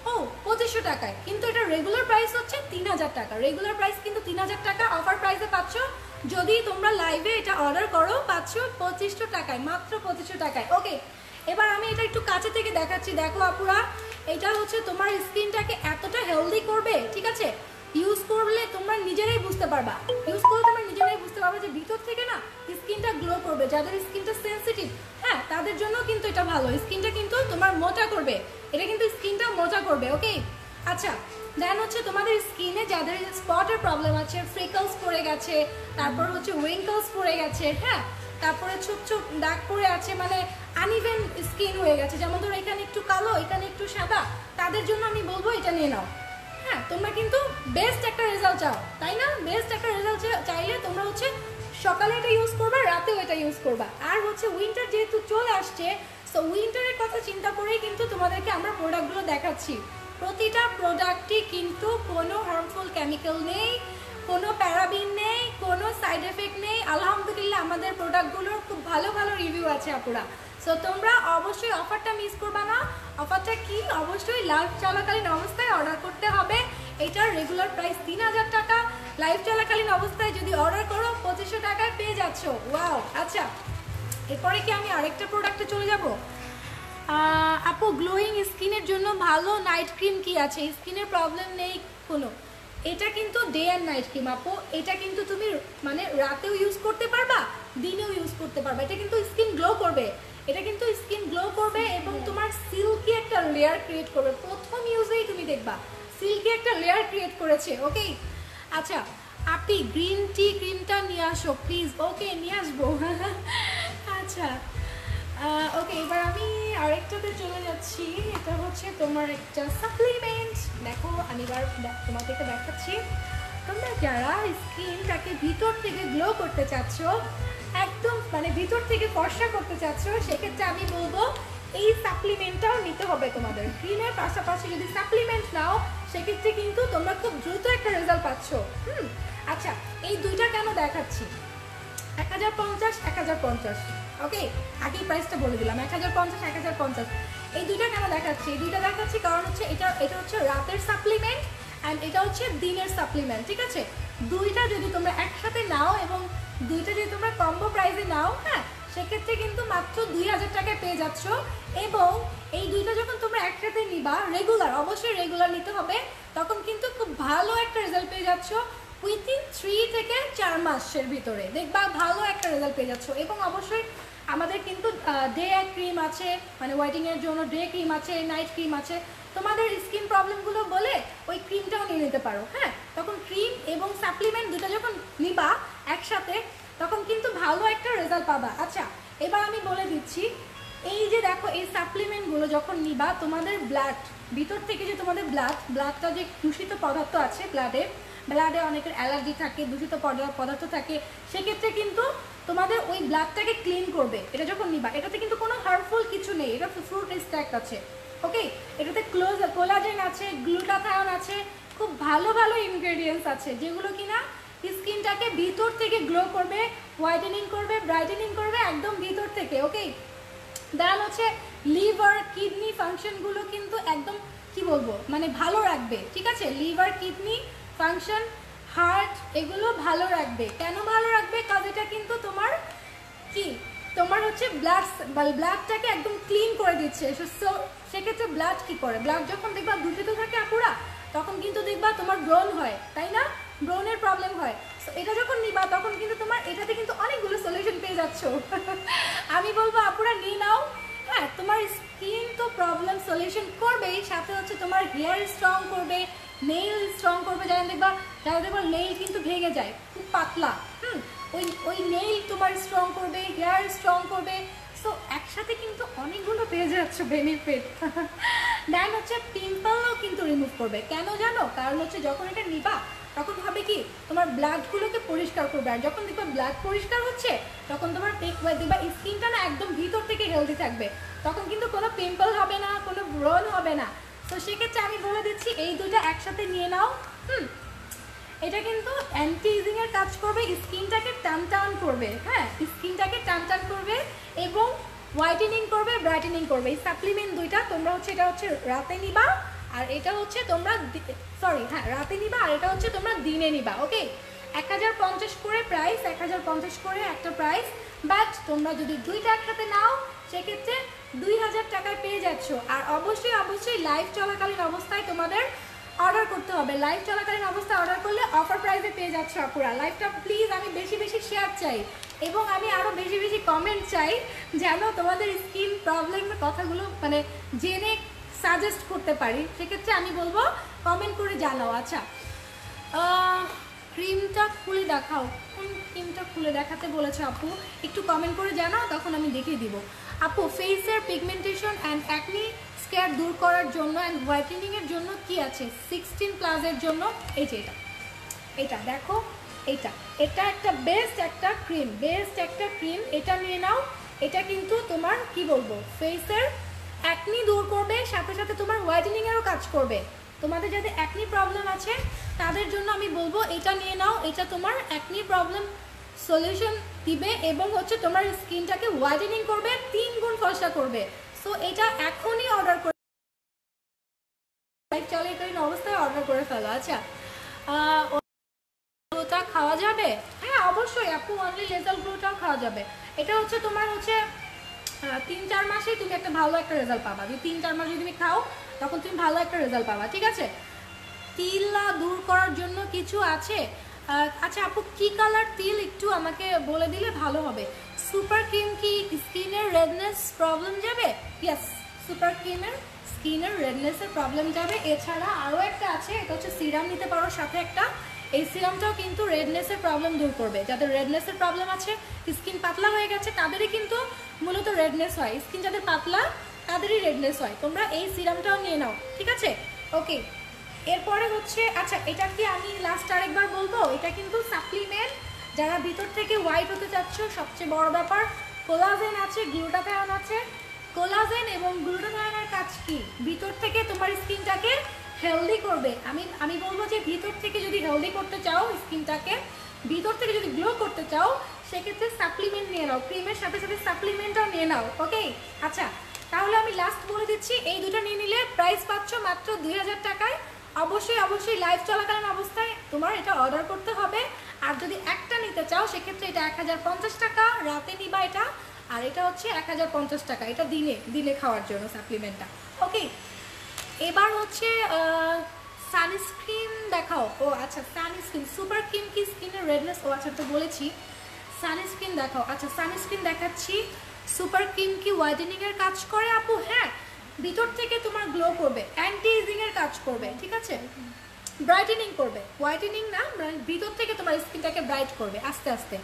2500 টাকায়, কিন্তু এটা রেগুলার প্রাইস হচ্ছে 3000 টাকা। রেগুলার প্রাইস কিন্তু 3000 টাকা, অফার প্রাইসে পাচ্ছ যদি তোমরা লাইভে এটা অর্ডার করো পাচ্ছ 2500 টাকায়, মাত্র 2500 টাকায়। ওকে, এবার আমি এটা একটু কাছে থেকে দেখাচ্ছি। দেখো আপুরা, এটা হচ্ছে তোমার স্কিনটাকে এতটা হেলদি করবে, ঠিক আছে? ইউজ করলে তোমরা নিজেরাই বুঝতে পারবা, যে ভিতর থেকে না স্কিনটা গ্লো করবে। যাদের স্কিনটা সেনসিটিভ, হ্যাঁ, তাদের জন্য কিন্তু এটা ভালো। স্কিনটা কিন্তু তোমার মোটা করবে, এটা কিন্তু স্কিনটা মোটা করবে। ওকে, আচ্ছা, দেন হচ্ছে তোমাদের স্কিনে যাদের স্পটের প্রবলেম আছে, ফ্রিকলস পড়ে গেছে, তারপর হচ্ছে উইঙ্কলস পড়ে গেছে, হ্যাঁ, তারপরে ছোপ ছোপ দাগ পড়ে আছে, মানে আনইভেন স্কিন হয়ে গেছে, যেমন ধরো এখানে একটু কালো এখানে একটু সাদা, তাদের জন্য আমি বলবো এটা নিয়ে নাও। হ্যাঁ, তোমরা কিন্তু বেস্ট একটা রেজাল্ট চাও, তাই না? বেস্ট একটা রেজাল্ট চাইলে তোমরা হচ্ছে সকালে এটা ইউজ করবা, রাতেও এটা ইউজ করবা। আর হচ্ছে উইন্টার যেহেতু চলে আসছে, সো উইন্টারের কথা চিন্তা করেই কিন্তু তোমাদেরকে আমরা প্রোডাক্টগুলো দেখাচ্ছি। প্রতিটা প্রোডাক্টই কিন্তু কোনো হার্মফুল কেমিক্যাল নেই, কোনো প্যারাবিন নেই, কোনো সাইড এফেক্ট নেই। আলহামদুলিল্লাহ আমাদের প্রোডাক্টগুলোর খুব ভালো ভালো রিভিউ আছে আপুরা। সো সো তোমরা অবশ্যই অফারটা মিস করবা না। অফারটা কি, অবশ্যই লাইভ চলাকালীন অবস্থায় অর্ডার করতে হবে। এটার রেগুলার প্রাইস 3000 টাকা, লাইভ চলাকালীন অবস্থায় যদি অর্ডার করো 2500 টাকায় পেয়ে যাচ্ছ। ওয়াও। আচ্ছা, এরপরে কি আমি আরেকটা প্রোডাক্টে চলে যাব? আপু গ্লোয়িং স্কিনের জন্য ভালো নাইট ক্রিম কি আছে? স্কিনের প্রবলেম নেই কোনো, এটা কিন্তু ডে অ্যান্ড নাইট ক্রিম আপু। এটা কিন্তু তুমি মানে রাতেও ইউজ করতে পারবা, দিনেও ইউজ করতে পারবা। এটা কিন্তু স্কিন গ্লো করবে, এটা কিন্তু স্কিন গ্লো করবে এবং তোমার সিল্কি একটা লেয়ার ক্রিয়েট করবে। প্রথম ইউজেই তুমি দেখবা সিল্কি একটা লেয়ার ক্রিয়েট করেছে। ওকে, আচ্ছা আপনি গ্রিন টি ক্রিমটা নিয়ে আসো প্লিজ। ওকে, নিয়ে আসবো। আচ্ছা ওকে, এবার আমি আরেকটাতে চলে যাচ্ছি। এটা হচ্ছে তোমার একটা সাপ্লিমেন্ট। দেখো আমি এবার তোমাদেরকে দেখাচ্ছি। তোমরা যারা স্কিনটাকে ভিতর থেকে গ্লো করতে চাচ্ছ, একদম মানে ভিতর থেকে ফর্সা করতে চাচ্ছ, সেক্ষেত্রে আমি বলবো এই সাপ্লিমেন্টটাও নিতে হবে তোমাদের। ক্রিমের পাশাপাশি যদি সাপ্লিমেন্ট নাও, সেক্ষেত্রে কিন্তু তোমরা খুব দ্রুত একটা রেজাল্ট পাচ্ছ। আচ্ছা, এই দুইটা কেন দেখাচ্ছি? 1050, 1050। ওকে, আগেই প্রাইসটা বলে দিলাম, 1050, 1050। এই দুইটা কেন দেখাচ্ছি? এই দুইটা দেখাচ্ছি কারণ হচ্ছে এটা হচ্ছে রাতের সাপ্লিমেন্ট অ্যান্ড এটা হচ্ছে দিনের সাপ্লিমেন্ট। ঠিক আছে, দুইটা যদি তোমরা একসাথে নাও এবং দুইটা যদি তোমরা কম্বো প্রাইসে নাও, হ্যাঁ, সেক্ষেত্রে কিন্তু মাত্র 2000 টাকায় পেয়ে যাচ্ছ। এবং এই দুইটা যখন তোমরা একসাথে নিবা, রেগুলার, অবশ্যই রেগুলার নিতে হবে, তখন কিন্তু খুব ভালো একটা রেজাল্ট পেয়ে যাচ্ছ। উইথিন 3 থেকে 4 মাসের ভিতরে দেখবা ভালো একটা রেজাল্ট পেয়ে যাচ্ছ। এবং অবশ্যই আমাদের কিন্তু ডে ক্রিম আছে, মানে হোয়াইটিংয়ের জন্য ডে ক্রিম আছে, নাইট ক্রিম আছে। তোমাদের স্কিন প্রবলেমগুলো বলে ওই ক্রিমটাও নিয়ে নিতে পারো। হ্যাঁ, তখন ক্রিম এবং সাপ্লিমেন্ট দুটো যখন নিবা একসাথে, তখন কিন্তু ভালো একটা রেজাল্ট পাবা। আচ্ছা, এবার আমি বলে দিচ্ছি, এই যে দেখো এই সাপ্লিমেন্টগুলো যখন নিবা, তোমাদের ব্লাড ভিতর থেকে যে তোমাদের ব্লাডটা যে দূষিত পদার্থ আছে ব্লাডে অনেকের অ্যালার্জি থাকে, দূষিত পদার্থ থাকে, সেক্ষেত্রে কিন্তু তোমাদের ওই ব্লাডটাকে ক্লিন করবে। এটা যখন নিবা, এটাতে কিন্তু কোনো হার্মফুল কিছু নেই, এটা ফ্রুট এক্সট্রাক্ট আছে। ওকে, এটাতে কোলাজেন আছে, গ্লুটাথায়ন আছে, খুব ভালো ভালো ইনগ্রেডিয়েন্টস আছে, যেগুলো কিনা স্কিনটাকে ভিতর থেকে গ্লো করবে, হোয়াইটেনিং করবে, ব্রাইটেনিং করবে একদম ভিতর থেকে। ওকে, দেন হচ্ছে লিভার কিডনি ফাংশনগুলো কিন্তু একদম কি বলবো মানে ভালো রাখবে। ঠিক আছে, লিভার কিডনি ফাংশন, হার্ট, এগুলো ভালো রাখবে। কেন ভালো রাখবে? কারণ এটা কিন্তু তোমার কি, তোমার হচ্ছে ব্লাডটাকে একদম ক্লিন করে দিচ্ছে। সেক্ষেত্রে ব্লাড কি করে, ব্লাড যখন দেখবা দূষিত থাকে আপুরা, তখন কিন্তু দেখবা তোমার ব্রণ হয়, তাই না? ব্রণের প্রবলেম হয়। এটা যখন নিবা, তখন কিন্তু তোমার এটাতে কিন্তু অনেকগুলো সলিউশন পেয়ে যাচ্ছ। আমি বলবো আপুরা নিয়ে নাও। হ্যাঁ, তোমার স্কিন তো প্রবলেম সলিউশন করবেই, সাথে হচ্ছে তোমার হেয়ার স্ট্রং করবে, নেইল স্ট্রং করবে। যারা দেখবা নেইল কিন্তু ভেঙে যায়, খুব পাতলা, ওই নেইল তোমার স্ট্রং করবে, হেয়ার স্ট্রং করবে। সো একসাথে কিন্তু অনেকগুলো পেয়ে যাচ্ছ বেনিফিট। দেন হচ্ছে পিম্পলও কিন্তু রিমুভ করবে। কেন জানো? কারণ হচ্ছে যখন এটা নিবা, তখন হবে কি তোমার ব্লাডগুলোকে পরিষ্কার করবে। আর যখন দেখবা ব্লাড পরিষ্কার হচ্ছে, তখন তোমার দেখবা স্কিনটা না একদম ভিতর থেকে হেলদি থাকবে। তখন কিন্তু কোনো পিম্পল হবে না, কোনো ব্রণ হবে না। তো সেক্ষেত্রে আমি বলে দিচ্ছি এই দুটো একসাথে নিয়ে নাও। এটা কিন্তু অ্যান্টি এজিং এর কাজ করবে, স্কিনটাকে টান করবে। হ্যাঁ, স্কিনটাকে টান করবে এবং হোয়াইটেনিং করবে, ব্রাইটেনিং করবে। এই সাপ্লিমেন্ট দুইটা তোমরা হচ্ছে, এটা হচ্ছে রাতে নিবা, আর এটা হচ্ছে তোমরা রাতে নিবা, আর এটা হচ্ছে তোমরা দিনে নিবা। ওকে, 1050 করে প্রাইস, 1050 করে একটা প্রাইস। বাট তোমরা যদি দুইটা একসাথে নাও, সেক্ষেত্রে 2000 টাকায় পেয়ে যাচ্ছ। আর অবশ্যই লাইভ চলাকালীন অবস্থায় তোমাদের অর্ডার করতে হবে। লাইভ চলাকালীন অবস্থায় অর্ডার করলে অফার প্রাইসে পেয়ে যাচ্ছ আপুরা। লাইভটা প্লিজ আমি বেশি শেয়ার চাই এবং আমি আরও বেশি কমেন্ট চাই, যেন তোমাদের স্কিন প্রবলেমের কথাগুলো মানে জেনে সাজেস্ট করতে পারি। সেক্ষেত্রে আমি বলবো কমেন্ট করে জানাও। আচ্ছা, ক্রিমটা খুলে দেখাও। কোন ক্রিমটা খুলে দেখাতে বলেছে আপু? একটু কমেন্ট করে জানাও, তখন আমি দেখিয়ে দিব। আপু ফেসের পিগমেন্টেশন অ্যান্ড অ্যাকনি স্ক্যার দূর করার জন্য অ্যান্ড হোয়াইটেনিংয়ের জন্য কি আছে 16+ জন্য? এই যে এটা দেখো, এটা একটা বেস্ট একটা ক্রিম, এটা নিয়ে নাও। এটা কিন্তু তোমার কি বলবো ফেসের অ্যাকনি দূর করবে, সাথে সাথে তোমার হোয়াইটেনিংয়েরও কাজ করবে। তোমাদের যাদের অ্যাকনি প্রবলেম আছে তাদের জন্য আমি বলবো এটা নিয়ে নাও। এটা তোমার অ্যাকনি প্রবলেম সলিউশন দিবে এবং হচ্ছে তোমার স্কিনটাকে হোয়াইটেনিং করবে, 3 গুণ ফর্সা করবে। সো এটা এখনই অর্ডার করে চলাকালীন অবস্থায় অর্ডার করে ফেলো। আচ্ছা গ্লুটা খাওয়া যাবে? হ্যাঁ অবশ্যই আপু, অনলি লেজার গ্লুটাও খাওয়া যাবে। এটা হচ্ছে তোমার হচ্ছে 3-4 মাসেই তুমি একটা ভালো একটা রেজাল্ট পাবা। যদি 3-4 মাস যদি তুমি খাও তখন তুমি ভালো একটা রেজাল্ট পাবা, ঠিক আছে? তিলটা দূর করার জন্য কিছু আছে? আচ্ছা আপু কি কালার তিল একটু আমাকে বলে দিলে ভালো হবে। সুপার ক্রিম কি স্কিনের রেডনেস প্রবলেম যাবে? ইয়েস, সুপার ক্রিমের স্কিনের রেডনেসের প্রবলেম যাবে। এছাড়া আরও একটা আছে, এটা হচ্ছে সিরাম নিতে পারো সাথে একটা। এই সিরামটাও কিন্তু রেডনেসের প্রবলেম দূর করবে। যাদের রেডনেসের প্রবলেম আছে, স্কিন পাতলা হয়ে গেছে, তাদেরই কিন্তু মূলত রেডনেস হয়। স্কিন যাদের পাতলা তাদেরই রেডনেস হয়। তোমরা এই সিরামটাও নিয়ে নাও, ঠিক আছে? ওকে, এরপরে হচ্ছে আচ্ছা এটা কি আমি লাস্ট আরেকবার বলবো, এটা কিন্তু সাপ্লিমেন্ট। যারা ভিতর থেকে হোয়াইট হতে চাচ্ছ, সবচেয়ে বড় ব্যাপার কোলাজেন আছে, গ্লুটাথায়ন আছে। কোলাজেন এবং গ্লুটাথায়নের কাজ কি? ভিতর থেকে তোমার স্কিনটাকে হেলদি করবে। আমি বলবো যে ভিতর থেকে যদি হেলদি করতে চাও স্কিনটাকে, ভিতর থেকে যদি গ্লো করতে চাও, সেক্ষেত্রে সাপ্লিমেন্ট নিয়ে নাও, ক্রিমের সাথে সাথে সাপ্লিমেন্টও নিয়ে নাও। ওকে, আচ্ছা তাহলে আমি লাস্ট বলে দিচ্ছি, এই দুটো নিয়ে নিলে প্রাইস পাচ্ছ মাত্র 2000 টাকায়। অবশ্যই লাইভ চলাকালীন অবস্থায় তোমার এটা অর্ডার করতে হবে। আর যদি একটা নিতে চাও সেক্ষেত্রে এটা 1050 টাকা, রাতে নিবা এটা। আর এটা হচ্ছে 1050 টাকা, এটা দিনে খাওয়ার জন্য সাপ্লিমেন্টটা। ওকে, এবার হচ্ছে সানস্ক্রিন দেখাও। ও আচ্ছা সানস্ক্রিন, সুপার ক্রিম কি স্কিনের রেডনেস? ও আচ্ছা তো বলেছি, সানস্ক্রিন দেখাও। আচ্ছা সানস্ক্রিন দেখাচ্ছি। সুপার ক্রিম কি হোয়াইটেনিংয়ের কাজ করে আপু? হ্যাঁ, ভিতর থেকে তোমার গ্লো করবে, অ্যান্টি এজিংয়ের কাজ করবে, ঠিক আছে? ব্রাইটেনিং করবে, হোয়াইটেনিং না, ভিতর থেকে তোমার স্কিনটাকে ব্রাইট করবে আস্তে আস্তে।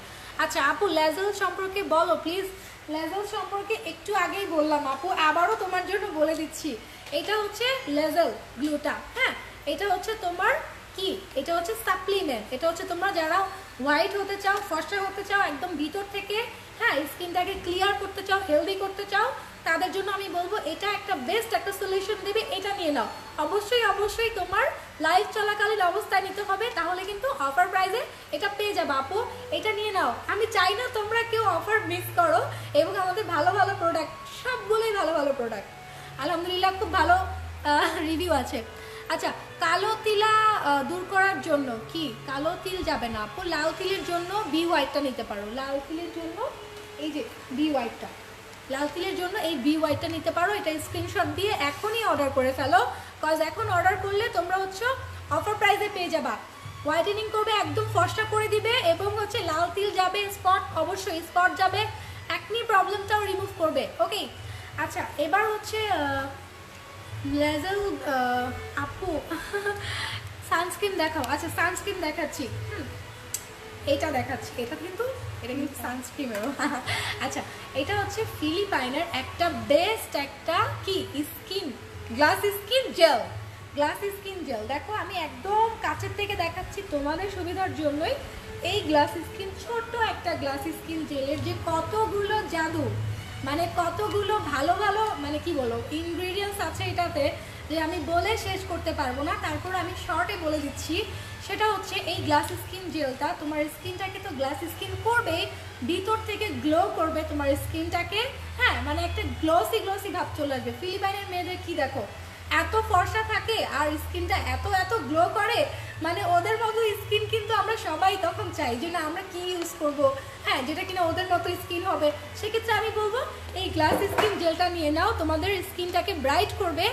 আচ্ছা আপু লেজেল সম্পর্কে বলো প্লিজ। লেজেল সম্পর্কে একটু আগেই বললাম আপু, আবারও তোমার জন্য বলে দিচ্ছি। এটা হচ্ছে লেজেল গ্লুটা, হ্যাঁ এটা হচ্ছে তোমার কি, এটা হচ্ছে সাপ্লিমেন্ট। এটা হচ্ছে তোমরা যারা হোয়াইট হতে চাও, ফর্সা হতে চাও একদম ভিতর থেকে, হ্যাঁ স্কিনটাকে ক্লিয়ার করতে চাও, হেলদি করতে চাও, তাদের জন্য আমি বলবো এটা একটা বেস্ট একটা সলিউশন দেবে। এটা নিয়ে নাও। অবশ্যই তোমার লাইভ চলাকালীন অবস্থায় নিতে হবে, তাহলে কিন্তু অফার প্রাইসে এটা পেয়ে যাবে আপু। এটা নিয়ে নাও। আমি চাই না তোমরা কেউ অফার মিস করো, এবং আমাদের ভালো ভালো প্রোডাক্ট, সবগুলোই ভালো ভালো প্রোডাক্ট, আলহামদুলিল্লাহ খুব ভালো রিভিউ আছে। আচ্ছা কালো তিলা দূর করার জন্য কি কালো তিল যাবে না আপু? লাল তিলের জন্য বি হোয়াইটটা নিতে পারো। লাল তিলের জন্য এই যে বি হোয়াইটটা, লাল তিলের জন্য এই বি হোয়াইটটা নিতে পারো। এটা স্ক্রিনশট দিয়ে এখনই অর্ডার করে ফেলো, কজ এখন অর্ডার করলে তোমরা হচ্ছে অফার প্রাইসে পেয়ে যাবা। হোয়াইটেনিং করবে, একদম ফর্সা করে দিবে, এবং হচ্ছে লাল তিল যাবে, স্পট অবশ্যই স্পট যাবে, একনি প্রবলেমটাও রিমুভ করবে। ওকে আচ্ছা এবার হচ্ছে লেজেল আপু সানস্ক্রিন দেখাও। আচ্ছা সানস্ক্রিন দেখাচ্ছি, এটা দেখাচ্ছি। এটা কিন্তু সানস্ক্রিনেরও আচ্ছা এটা হচ্ছে ফিলিপাইনের একটা বেস্ট একটা কি skin glass skin gel. Glass skin gel দেখো, আমি একদম কাছের থেকে দেখাচ্ছি তোমাদের সুবিধার জন্যই। এই গ্লাস স্কিন, ছোট্ট একটা গ্লাস স্কিন জেলের যে কতগুলো জাদু, মানে কতগুলো ভালো ভালো মানে কি বলো ইনগ্রিডিয়েন্টস আছে এটাতে, যে আমি বলে শেষ করতে পারবো না। তারপর আমি শর্টে বলে দিচ্ছি, সেটা হচ্ছে এই গ্লাস স্কিন জেলটা তোমার স্কিনটাকে তো গ্লাস স্কিন করবে, ভিতর থেকে গ্লো করবে তোমার স্কিনটাকে, হ্যাঁ মানে একটা গ্লসি গ্লসি ভাব চলে আসবে। ফিলিপাইনের মেয়েদের কি দেখো এত ফর্সা থাকে আর স্কিনটা এত এত গ্লো করে, মানে ওদের মতো স্কিন কিন্তু আমরা সবাই তখন চাই যে না আমরা কি ইউজ করব, হ্যাঁ যেটা কিনা ওদের মতো স্কিন হবে। সেক্ষেত্রে আমি বলবো এই গ্লাস স্কিন জেলটা নিয়ে নাও, তোমাদের স্কিনটাকে ব্রাইট করবে,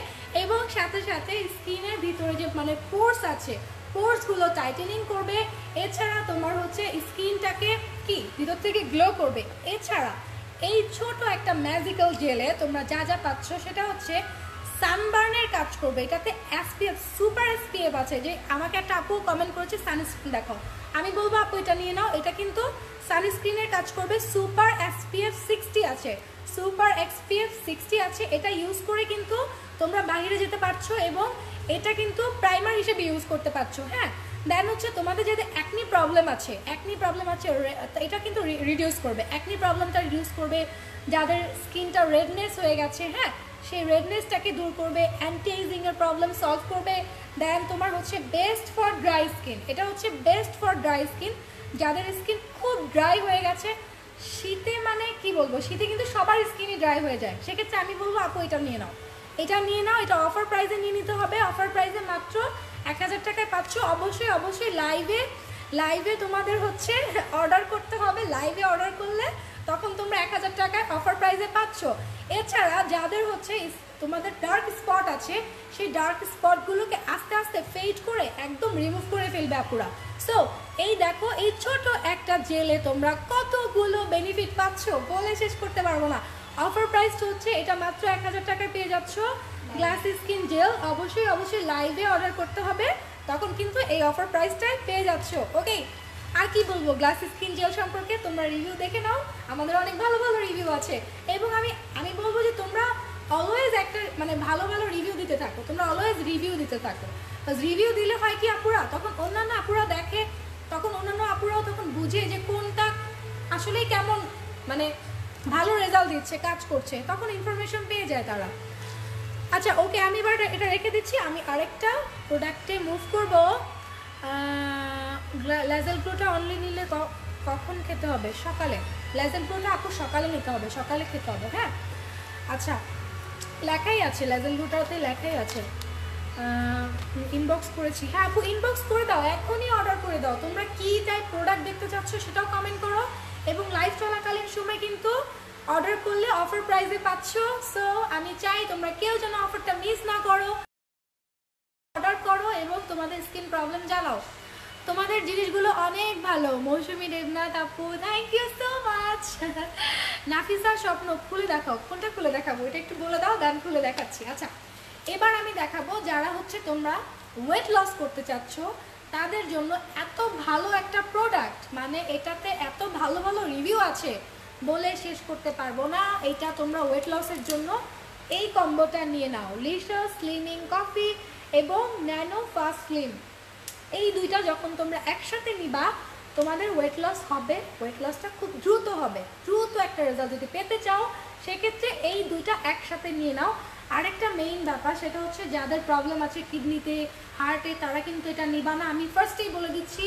এবং সাথে সাথে স্কিনের ভিতরে যে মানে পোর্স আছে পোর্সগুলো টাইটেনিং করবে। এছাড়া তোমার হচ্ছে স্কিনটাকে কি ভিতর থেকে গ্লো করবে। এছাড়া এই ছোট একটা ম্যাজিক্যাল জেলে তোমরা যা যা পাচ্ছ সেটা হচ্ছে সানবার্নের কাজ করবে। এটাতে এসপিএফ সুপার এসপিএফ আছে, যে আমাকে একটা আপু কমেন্ট করেছে সানস্ক্রিন দেখো, আমি বলবো আপু এটা নিয়ে নাও। এটা কিন্তু সানস্ক্রিনের কাজ করবে, সুপার এসপিএফ 60 আছে, সুপার এসপিএফ 60 আছে। এটা ইউজ করে কিন্তু তোমরা বাইরে যেতে পারছো, এবং এটা কিন্তু প্রাইমার হিসেবে ইউজ করতে পারছো। হ্যাঁ দেন হচ্ছে তোমাদের যদি অ্যাকনি প্রবলেম আছে এটা কিন্তু রিডিউস করবে, অ্যাকনি প্রবলেমটা রিডিউস করবে। যাদের স্কিনটা রেডনেস হয়ে গেছে, হ্যাঁ সেই রেডনেসটাকে দূর করবে, অ্যান্টি এজিংয়ের প্রবলেম সলভ করবে। দেন তোমার হচ্ছে বেস্ট ফর ড্রাই স্কিন, এটা হচ্ছে বেস্ট ফর ড্রাই স্কিন। যাদের স্কিন খুব ড্রাই হয়ে গেছে, শীতে মানে কি বলবো, শীতে কিন্তু সবার স্কিনই ড্রাই হয়ে যায়, সেক্ষেত্রে আমি বলবো আপু এটা নিয়ে নাও, এটা নিয়ে নাও। এটা অফার প্রাইসে নিয়ে নিতে হবে, অফার প্রাইসে মাত্র 1000 টাকায় পাচ্ছ। অবশ্যই অবশ্যই লাইভে তোমাদের হচ্ছে অর্ডার করতে হবে, লাইভে অর্ডার করলে তখন তোমরা 1000 টাকায় অফার প্রাইসে পাচ্ছ। এছাড়া যাদের হচ্ছে তোমাদের ডার্ক স্পট আছে, সেই ডার্ক স্পটগুলোকে আস্তে আস্তে ফেড করে একদম রিমুভ করে ফেলবে আপুরা। সো এই দেখো, এই ছোট একটা জেলে তোমরা কতগুলো বেনিফিট পাচ্ছ বলে শেষ করতে পারবো না। অফার প্রাইস হচ্ছে এটা মাত্র 1000 টাকায় পেয়ে যাচ্ছ গ্লাস স্কিন জেল। অবশ্যই অবশ্যই লাইভে অর্ডার করতে হবে, তখন কিন্তু এই অফার প্রাইসটাই পেয়ে যাচ্ছ। ওকে, আর কি বলবো গ্লাস স্কিন জেল সম্পর্কে, তোমরা রিভিউ দেখে নাও, আমাদের অনেক ভালো ভালো রিভিউ আছে। এবং আমি বলবো যে তোমরা অলওয়েজ একটা মানে ভালো ভালো রিভিউ দিতে থাকো, তোমরা অলওয়েজ রিভিউ দিতে থাকো। রিভিউ দিলে হয় কি আপুরা, তখন অন্যান্য আপুরা দেখে, তখন অন্যান্য আপুরাও তখন বুঝে যে কোনটা আসলে কেমন মানে ভালো রেজাল্ট দিচ্ছে, কাজ করছে, তখন ইনফরমেশন পেয়ে যায় তারা। আচ্ছা ওকে, আমি এবার এটা রেখে দিচ্ছি, আমি আরেকটা প্রোডাক্টে মুভ করব। লেজাল গ্লোটা অনলি নিলে কখন খেতে হবে? সকালে। লেজাল গ্লোটা আপু সকালে নিতে হবে, সকালে খেতে হবে। হ্যাঁ আচ্ছা, লেখাই আছে লেজাল গ্লোটাতে, লেখাই আছে। ইনবক্স করেছি, হ্যাঁ আপু ইনবক্স করে দাও, এখনই অর্ডার করে দাও। তোমরা কী টাইপ প্রোডাক্ট দেখতে চাচ্ছ সেটাও কমেন্ট করো, এবং লাইভ চলাকালীন সময় কিন্তু অর্ডার করলে অফার প্রাইসে পাচ্ছ। সো আমি চাই তোমরা কেউ যেন অফারটা মিস না করো, অর্ডার করো এবং তোমাদের স্কিন প্রবলেম জানাও। তোমাদের জিনিসগুলো অনেক ভালো। মৌসুমী দেবনাথ আপু, thank you so much. Nafisa Swapna, খুলে দেখাও, কোনটা খুলে দেখাবো এটা একটু বলে দাও, দেন খুলে দেখাচ্ছি। আচ্ছা এবার আমি দেখাবো যারা হচ্ছে তোমরা ওয়েট লস করতে চাচ্ছ তাদের জন্য এত ভালো একটা প্রোডাক্ট, মানে এটাতে এত ভালো ভালো রিভিউ আছে বলে শেষ করতে পারবো না। এটা তোমরা ওয়েট লসের জন্য এই কম্বোটা নিয়ে নাও, লিশাস স্লিমিং কফি এবং ন্যানো ফাস্ট স্লিম। এই দুইটা যখন তোমরা একসাথে নিবা তোমাদের ওয়েট লস হবে, ওয়েট লসটা খুব দ্রুত হবে। দ্রুত একটা রেজাল্ট যদি পেতে চাও সেক্ষেত্রে এই দুইটা একসাথে নিয়ে নাও। আরেকটা মেইন ব্যাপার সেটা হচ্ছে যাদের প্রবলেম আছে কিডনিতে, হার্টে, তারা কিন্তু এটা নিবা না। আমি ফার্স্টেই বলে দিচ্ছি,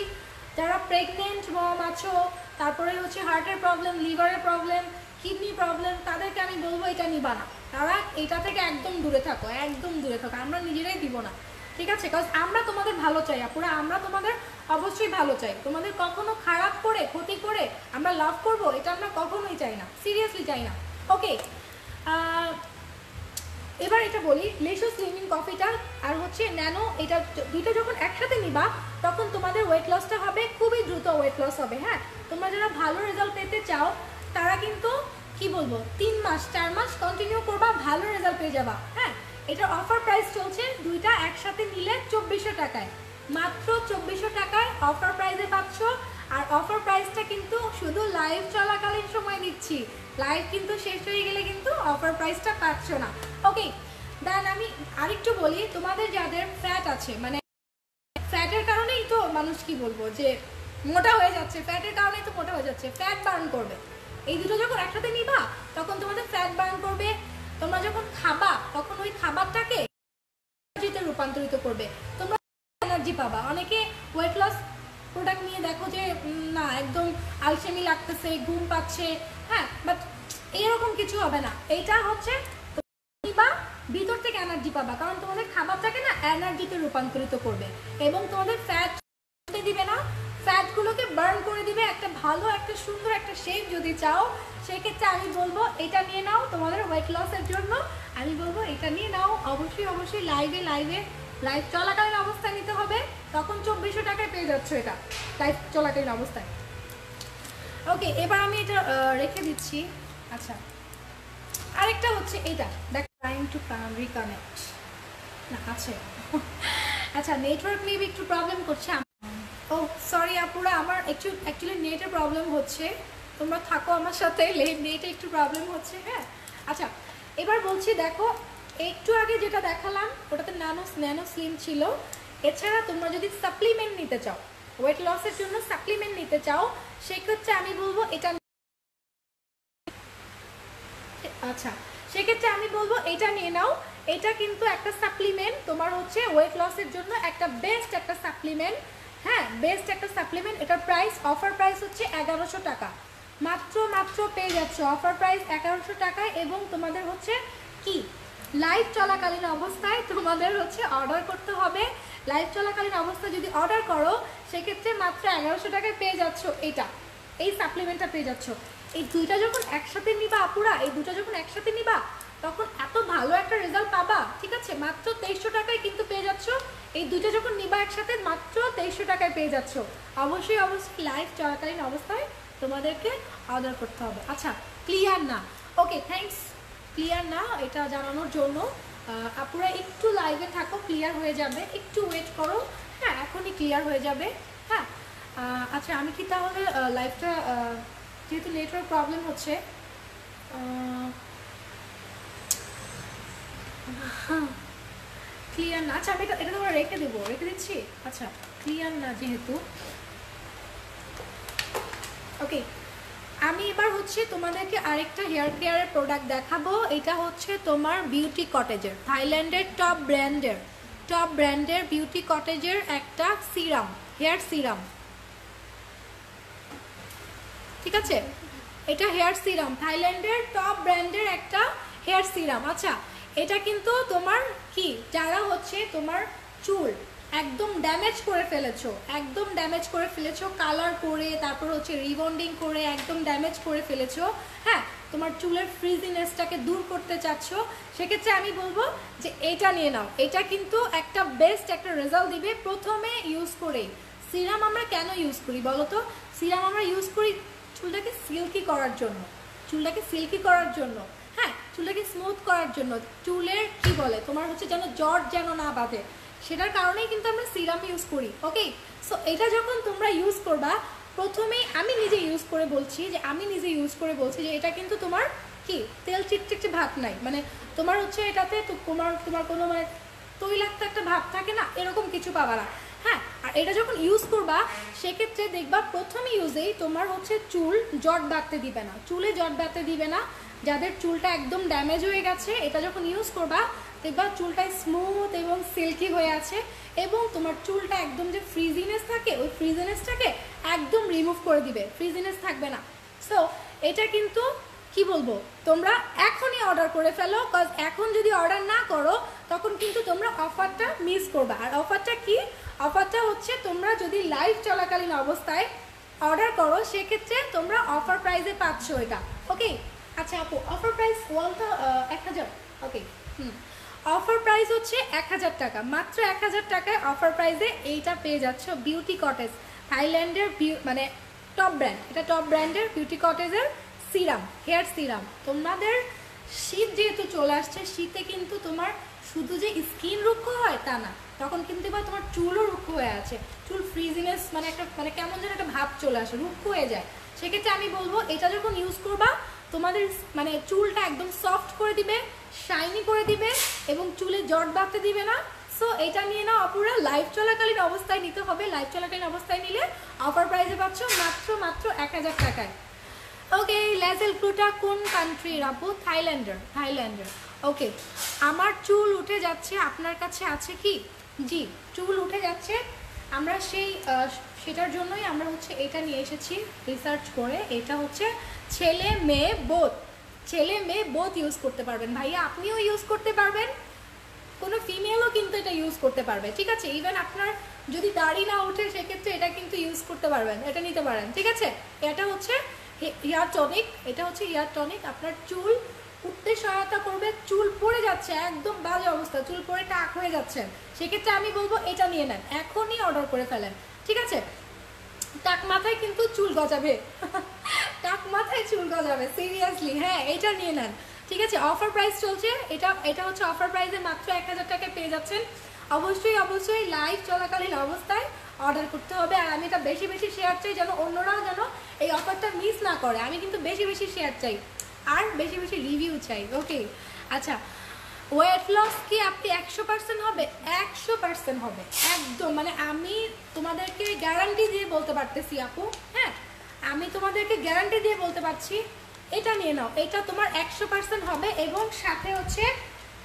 যারা প্রেগনেন্ট মম আছো, তারপরে হচ্ছে হার্টের প্রবলেম, লিভারের প্রবলেম, কিডনি প্রবলেম, তাদেরকে আমি বলবো এটা নিবা না। তারা এটা থেকে একদম দূরে থাকো, একদম দূরে থাকো, আমরা নিজেরাই দিব না, ঠিক আছে? কারণ আমরা তোমাদের ভালো চাই আপুরা, আমরা তোমাদের অবশ্যই ভালো চাই। তোমাদের কখনো খারাপ করে ক্ষতি করে আমরা লাভ করব এটা আমরা কখনোই চাই না, সিরিয়াসলি চাই না। ওকে, এবার এটা বলি, লেশো স্লিমিং কফিটা আর হচ্ছে ন্যানো, এটা দুইটা যখন একসাথে নিবা তখন তোমাদের ওয়েট লসটা হবে, খুবই দ্রুত ওয়েট লস হবে। হ্যাঁ, তোমরা যারা ভালো রেজাল্ট পেতে চাও তারা কিন্তু কি বলবো 3 মাস 4 মাস কন্টিনিউ করবা, ভালো রেজাল্ট পেয়ে যাবা। হ্যাঁ, এটার অফার প্রাইস চলছে, দুইটা একসাথে নিলে 2400 টাকায়, মাত্র 2400 টাকায় অফার প্রাইসে পাচ্ছ। আর অফার প্রাইসটা কিন্তু শুধু লাইভ চলাকালীন সময় দিচ্ছি, লাইভ কিন্তু শেষ হয়ে গেলে কিন্তু অফার প্রাইসটা পাচ্ছ না। ওকে, দেন আমি আরেকটু বলি, তোমাদের যাদের ফ্যাট আছে, মানে ফ্যাটের কারণেই তো মানুষ কি বলবো যে মোটা হয়ে যাচ্ছে, ফ্যাটের কারণেই তো মোটা হয়ে যাচ্ছে, ফ্যাট বার্ন করবে। এই দুটো যখন একসাথে নিবা তখন তোমাদের ফ্যাট বার্ন করবে, তোমরা যখন খাবা তখন ওই খাবারটাকে এনার্জিতে রূপান্তরিত করবে, তোমরা এনার্জি পাবা। অনেকে ওয়েট লস প্রোডাক্ট নিয়ে দেখো যে না একদম আলসেমি লাগতেছে, ঘুম পাচ্ছে, হ্যাঁ, বাট এরকম কিছু হবে না। এইটা হচ্ছে বা ভিতর থেকে এনার্জি পাবা, কারণ তোমাদের খাবারটাকে না এনার্জিতে রূপান্তরিত করবে এবং তোমাদের ফ্যাট দিবে না, ফ্যাটগুলোকে বার্ন করে দিবে। একটা ভালো একটা সুন্দর একটা শেপ যদি চাও সেক্ষেত্রে আমি বলবো এটা নিয়ে নাও তোমাদের ওয়েট লসের জন্য। আমি বলবো এটা নিয়ে নাও, অবশ্যই অবশ্যই লাইভ চলাকালীন অবস্থায় নিতে হবে, তখন 2400 টাকায় পেয়ে যাচ্ছ এটা লাইভ চলাকালীন অবস্থায়। ওকে, এবার আমি এটা রেখে দিচ্ছি। আচ্ছা, আরেকটা হচ্ছে এইটা দেখ, ট্রাইং টু রিকানেক্ট না আছে। আচ্ছা, নেটওয়ার্ক মেবি একটু প্রবলেম করছে। ও সরি আপুরা, আমার অ্যাকচুয়ালি নেটের প্রবলেম হচ্ছে, তোমরা থাকো আমার সাথে, নেটে একটু প্রবলেম হচ্ছে। হ্যাঁ আচ্ছা, এবার বলছি দেখো, একটু আগে যেটা দেখালাম ওটাতে ন্যানো স্লিম ছিল। এছাড়া তোমরা যদি সাপ্লিমেন্ট নিতে চাও, ওয়েট লসের জন্য সাপ্লিমেন্ট নিতে চাও, সেক্ষেত্রে আমি বলবো এটা, আচ্ছা সেক্ষেত্রে আমি বলবো এটা নিয়ে নাও। এটা কিন্তু একটা সাপ্লিমেন্ট, তোমার হচ্ছে ওয়েট লসের জন্য একটা বেস্ট একটা সাপ্লিমেন্ট। হ্যাঁ, বেস্ট একটা সাপ্লিমেন্ট। এটার প্রাইস, অফার প্রাইস হচ্ছে 1100 টাকা। মাত্র পেয়ে যাচ্ছে অফার প্রাইস 1100 টাকায়। এবং তোমাদের হচ্ছে কি লাইভ চলাকালীন অবস্থায় তোমাদের হচ্ছে অর্ডার করতে হবে। লাইভ চলাকালীন অবস্থায় যদি অর্ডার করো সেক্ষেত্রে মাত্র 1100 টাকায় পেয়ে যাচ্ছ এই সাপ্লিমেন্টটা পেয়ে যাচ্ছ। এই দুইটা যখন একসাথে নিবা আপুরা, এই দুটো যখন একসাথে নিবা তখন এত ভালো একটা রেজাল্ট পাবা। ঠিক আছে, মাত্র 2300 টাকায় কিন্তু পেয়ে যাচ্ছ। এই দুইটা যখন নিবা একসাথে মাত্র 2300 টাকায় পেয়ে যাচ্ছ। অবশ্যই লাইভ চলাকালীন অবস্থায় তোমাদেরকে অর্ডার করতে হবে। আচ্ছা, ক্লিয়ার না? ওকে, থ্যাঙ্কস। ক্লিয়ার না এটা জানানোর জন্য। আপুরা একটু লাইভে থাকো, ক্লিয়ার হয়ে যাবে, একটু ওয়েট করো। হ্যাঁ, এখনই ক্লিয়ার হয়ে যাবে। হ্যাঁ, আচ্ছা আমি কি তাহলে লাইভটা, যেহেতু নেটওয়ার্ক প্রবলেম হচ্ছে, ক্লিয়ার না। আচ্ছা আমি এটা তোমরা রেখে দিচ্ছি। আচ্ছা, ক্লিয়ার না যেহেতু। ওকে, আমি এবার হচ্ছে তোমাদেরকে আরেকটা হেয়ার কেয়ারের প্রোডাক্ট দেখাবো। এটা হচ্ছে তোমার বিউটি কটেজের, থাইল্যান্ডের টপ ব্র্যান্ডের বিউটি কটেজের একটা সিরাম, হেয়ার সিরাম। ঠিক আছে, এটা হেয়ার সিরাম, থাইল্যান্ডের টপ ব্র্যান্ডের একটা হেয়ার সিরাম। আচ্ছা, এটা কিন্তু তোমার কি, যারা হচ্ছে তোমার চুল একদম ড্যামেজ করে ফেলেছো কালার করে, তারপর হচ্ছে রিবন্ডিং করে একদম ড্যামেজ করে ফেলেছো, হ্যাঁ, তোমার চুলের ফ্রিজিনেসটাকে দূর করতে চাচ্ছ, সেক্ষেত্রে আমি বলবো যে এটা নিয়ে নাও। এটা কিন্তু একটা বেস্ট একটা রেজাল্ট দিবে প্রথমে ইউজ করে। সিরাম আমরা কেন ইউজ করি বলো তো? সিরাম আমরা ইউজ করি চুলটাকে সিল্কি করার জন্য, হ্যাঁ, চুলটাকে স্মুথ করার জন্য, চুলের কি বলে তোমার হচ্ছে যেন জট যেন না বাঁধে, সেটার কারণেই কিন্তু আমরা সিরাম ইউজ করি। ওকে, সো এটা যখন তোমরা ইউজ করবা, প্রথমেই আমি নিজে ইউজ করে বলছি যে এটা কিন্তু তোমার কি তেল চিটচিটে ভাব নাই, মানে তোমার হচ্ছে এটাতে তোমার কোনো মানে তৈলাক্ত একটা ভাব থাকে না, এরকম কিছু পাবা না। হ্যাঁ, আর এটা যখন ইউজ করবা সেক্ষেত্রে দেখবা প্রথম ইউজেই তোমার হচ্ছে চুলে জট বাঁধতে দিবে না। যাদের চুলটা একদম ড্যামেজ হয়ে গেছে, এটা যখন ইউজ করবা দেখবা চুলটা স্মুথ এবং সিল্কি হয়ে আছে, এবং তোমার চুলটা একদম যে ফ্রিজিনেস থাকে ওই ফ্রিজিনেসটাকে একদম রিমুভ করে দিবে, ফ্রিজিনেস থাকবে না। সো এটা কিন্তু কি বলবো, তোমরা এখনই অর্ডার করে ফেলো, কজ এখন যদি অর্ডার না করো তখন কিন্তু তোমরা অফারটা মিস করবে। আর অফারটা হচ্ছে তোমরা যদি লাইভ চলাকালীন অবস্থায় অর্ডার করো সেক্ষেত্রে তোমরা অফার প্রাইসে পাচ্ছ এটা। ওকে, আচ্ছা আপু, অফার প্রাইস 1000। ওকে, অফার প্রাইস হচ্ছে 1000 টাকা, মাত্র 1000 টাকায় অফার প্রাইসে এইটা পেয়ে যাচ্ছ। বিউটি কটেজ, থাইল্যান্ডের মানে টপ ব্র্যান্ড, এটা টপ ব্র্যান্ডের বিউটি কটেজের সিরাম, হেয়ার সিরাম। তোমাদের শীত যেহেতু চলে আসছে, শীতে কিন্তু তোমার শুধু যে স্কিন রুক্ষ হয় তা না, তখন কিন্তু এবার তোমার চুলও রুক্ষ হয়ে আছে, চুল ফ্রিজিনেস মানে একটা মানে কেমন যেন একটা ভাব চলে আসে, রুক্ষ হয়ে যায়। সেক্ষেত্রে আমি বলবো এটা যখন ইউজ করবা তোমাদের মানে চুলটা একদম সফট করে দিবে, শাইনি করে দিবে, এবং চুলে জট বাঁধতে দিবে না। সো এটা নিয়ে নাও আপুরা, লাইভ চলাকালীন অবস্থায় নিতে হবে। লাইভ চলাকালীন অবস্থায় নিলে অফার প্রাইসে পাচ্ছ মাত্র 1000 টাকায়। ওকে, লেজেল গ্লুটা কোন কান্ট্রির আপু? থাইল্যান্ডের। ওকে, আমার চুল উঠে যাচ্ছে, আপনার কাছে আছে কি? জি, চুল উঠে যাচ্ছে, আমরা সেটার জন্যই আমরা হচ্ছে এটা নিয়ে এসেছি রিসার্চ করে। এটা হচ্ছে ছেলে মেয়ে বোথ ইউজ করতে পারবেন। ভাইয়া আপনিও ইউজ করতে পারবেন, কোনো ফিমেলও কিন্তু এটা ইউজ করতে পারবে। ঠিক আছে, ইভেন আপনার যদি দাড়ি না ওঠে সেক্ষেত্রে এটা কিন্তু ইউজ করতে পারবেন, এটা নিতে পারেন। ঠিক আছে, এটা হচ্ছে হেয়ার টনিক, আপনার চুল উঠতে সহায়তা করবে। চুল পড়ে যাচ্ছে, একদম বাজে অবস্থা, চুল পড়ে টাক হয়ে যাচ্ছে, সেক্ষেত্রে আমি বলবো এটা নিয়ে নেন, এখনই অর্ডার করে ফেলেন। ঠিক আছে, টাক মাথায় কিন্তু চুল গজাবে, সিরিয়াসলি। হ্যাঁ, এটা নিয়ে নেন। ঠিক আছে, অফার প্রাইস চলছে, এটা হচ্ছে অফার প্রাইসে মাত্র 1000 টাকায় পেয়ে যাচ্ছেন। অবশ্যই লাইভ চলাকালীন অবস্থায় অর্ডার করতে হবে। আর আমি এটা বেশি শেয়ার চাই, যেন অন্যরাও যেন এই অফারটা মিস না করে। আমি কিন্তু বেশি শেয়ার চাই আর বেশি রিভিউ চাই। ওকে, আচ্ছা, ওয়েট লস কি আপনি 100% হবে? 100% হবে, একদম। মানে আমি তোমাদেরকে গ্যারান্টি দিয়ে বলতে পারতেছি আপু, হ্যাঁ, আমি তোমাদেরকে গ্যারান্টি দিয়ে বলতে পারছি, এটা নিয়ে নাও, এটা তোমার 100% হবে। এবং সাথে হচ্ছে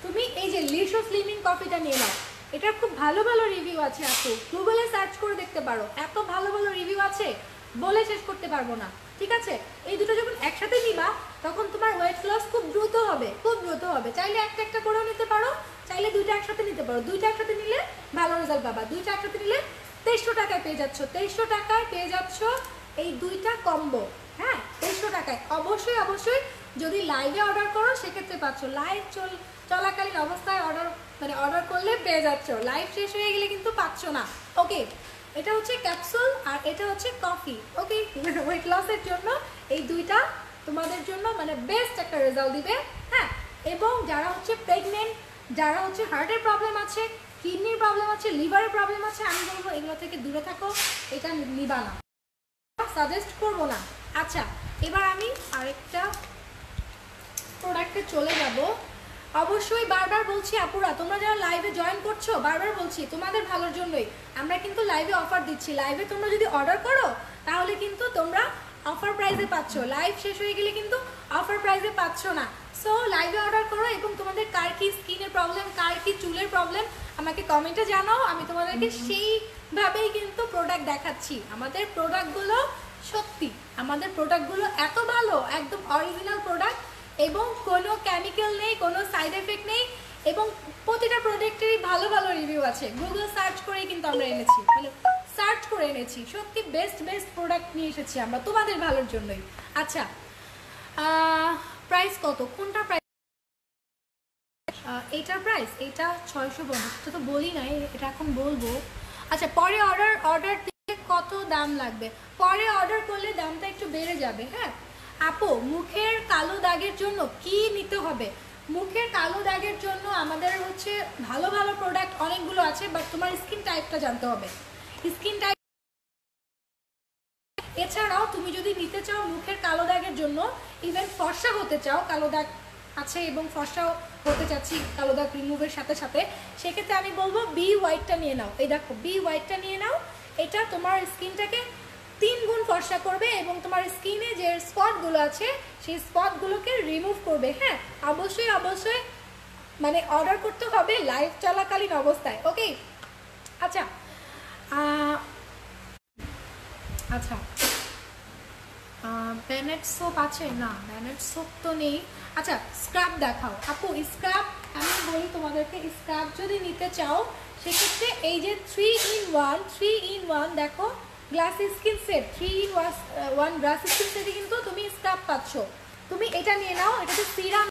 তুমি এই যে লিশো স্লিমিং কফিটা নিয়ে নাও, এটার খুব ভালো ভালো রিভিউ আছে আপু, গুগলে সার্চ করে দেখতে পারো, এত ভালো ভালো রিভিউ আছে বলে শেষ করতে পারবো না। ঠিক আছে, এই দুটো যখন একসাথে নিবা তখন তোমার ওয়েট লস খুব দ্রুত হবে, খুব দ্রুত হবে। চাইলে একটা একটা করেও নিতে পারো, চাইলে দুইটা একসাথে নিতে পারো। দুইটা একসাথে নিলে ভালো রেজাল্ট পাবা। দুইটা একসাথে নিলে 2300 টাকায় পেয়ে যাচ্ছ, 2300 টাকায় পেয়ে যাচ্ছ এই দুইটা কম্বো। হ্যাঁ, 2300 টাকায়। অবশ্যই অবশ্যই যদি লাইভে অর্ডার করো সেক্ষেত্রে পাচ্ছ। লাইভ চলাকালীন অবস্থায় অর্ডার করলে পেয়ে যাচ্ছ, লাইভ শেষ হয়ে গেলে কিন্তু পাচ্ছ না। ওকে, এটা হচ্ছে ক্যাপসুল আর এটা হচ্ছে কফি। ওকে, ওয়েট লসের জন্য এই দুইটা তোমাদের জন্য মানে বেস্ট একটা রেজাল্ট দিবে। হ্যাঁ, এবং যারা হচ্ছে প্রেগনেন্ট, যারা হচ্ছে হার্টের প্রবলেম আছে, কিডনির প্রবলেম আছে, লিভারের প্রবলেম আছে, আমি বলবো এগুলো থেকে দূরে থাকো, এটা নিবা না, সাজেস্ট করবো না। আচ্ছা, এবার আমি আরেকটা প্রোডাক্টে চলে যাব। অবশ্যই বারবার বলছি আপুরা, তোমরা যারা লাইভে জয়েন করছো, বারবার বলছি তোমাদের ভালোর জন্যই আমরা কিন্তু লাইভে অফার দিচ্ছি। লাইভে তোমরা যদি অর্ডার করো তাহলে কিন্তু তোমরা অফার প্রাইসে পাচ্ছ, লাইভ শেষ হয়ে গেলে কিন্তু অফার প্রাইসে পাচ্ছ না। সো লাইভে অর্ডার করো এবং তোমাদের কার কি স্কিনের প্রবলেম, কার কি চুলের প্রবলেম আমাকে কমেন্টে জানাও, আমি তোমাদেরকে সেইভাবেই কিন্তু প্রোডাক্ট দেখাচ্ছি। আমাদের প্রোডাক্টগুলো সত্যি, আমাদের প্রোডাক্টগুলো এত ভালো, একদম অরিজিনাল প্রোডাক্ট এবং কোনো কেমিক্যাল নেই, কোনো সাইড এফেক্ট নেই এবং প্রতিটা প্রোডাক্টেরই ভালো ভালো রিভিউ আছে। গুগল সার্চ করেই কিন্তু আমরা এনেছি, সার্চ করে এনেছি, সত্যি বেস্ট বেস্ট প্রোডাক্ট নিয়ে এসেছি আমরা তোমাদের ভালোর জন্যই। আচ্ছা, প্রাইস কত, কোনটা প্রাইস? এইটার প্রাইস, এটা 650, এটা তো বলি নাই, এটা এখন বলবো। আচ্ছা, পরে অর্ডার দিলে কত দাম লাগবে? পরে অর্ডার করলে দামটা একটু বেড়ে যাবে। হ্যাঁ আপু, মুখের কালো দাগের জন্য কি নিতে হবে? মুখের কালো দাগের জন্য আমাদের হচ্ছে ভালো ভালো প্রোডাক্ট অনেকগুলো আছে, বাট তোমার স্কিন টাইপটা জানতে হবে। স্কিন টাইপ এছাড়াও তুমি যদি নিতে চাও মুখের কালো দাগের জন্য, ইভেন ফর্সা হতে চাও, কালো দাগ আছে এবং ফর্সাও হতে চাচ্ছি কালো দাগ রিমুভের সাথে সাথে, সেক্ষেত্রে আমি বলবো বি হোয়াইটটা নিয়ে নাও। এই দেখো, বি হোয়াইটটা নিয়ে নাও, এটা তোমার স্কিনটাকে 3 গুণ ফর্সা করবে এবং তোমার স্কিনে যে স্পটগুলো আছে সেই স্পটগুলোকে রিমুভ করবে। হ্যাঁ, অবশ্যই অবশ্যই মানে অর্ডার করতে হবে লাইভ চলাকালীন অবস্থায়। ওকে, আচ্ছা আচ্ছা, ব্যানেট সোপ আছে? না, ব্যানেট সোপ তো নেই। আচ্ছা, স্ক্রাব দেখাও আপু। স্ক্রাব আমি বলি তোমাদেরকে, স্ক্রাব যদি নিতে চাও সেক্ষেত্রে এই যে 3 in 1 দেখো, glass skin set 3 in 1 glass skin সেটে কিন্তু তুমি স্ক্রাব পাচ্ছ। তুমি এটা নিয়ে নাও, এটাতে সিরাম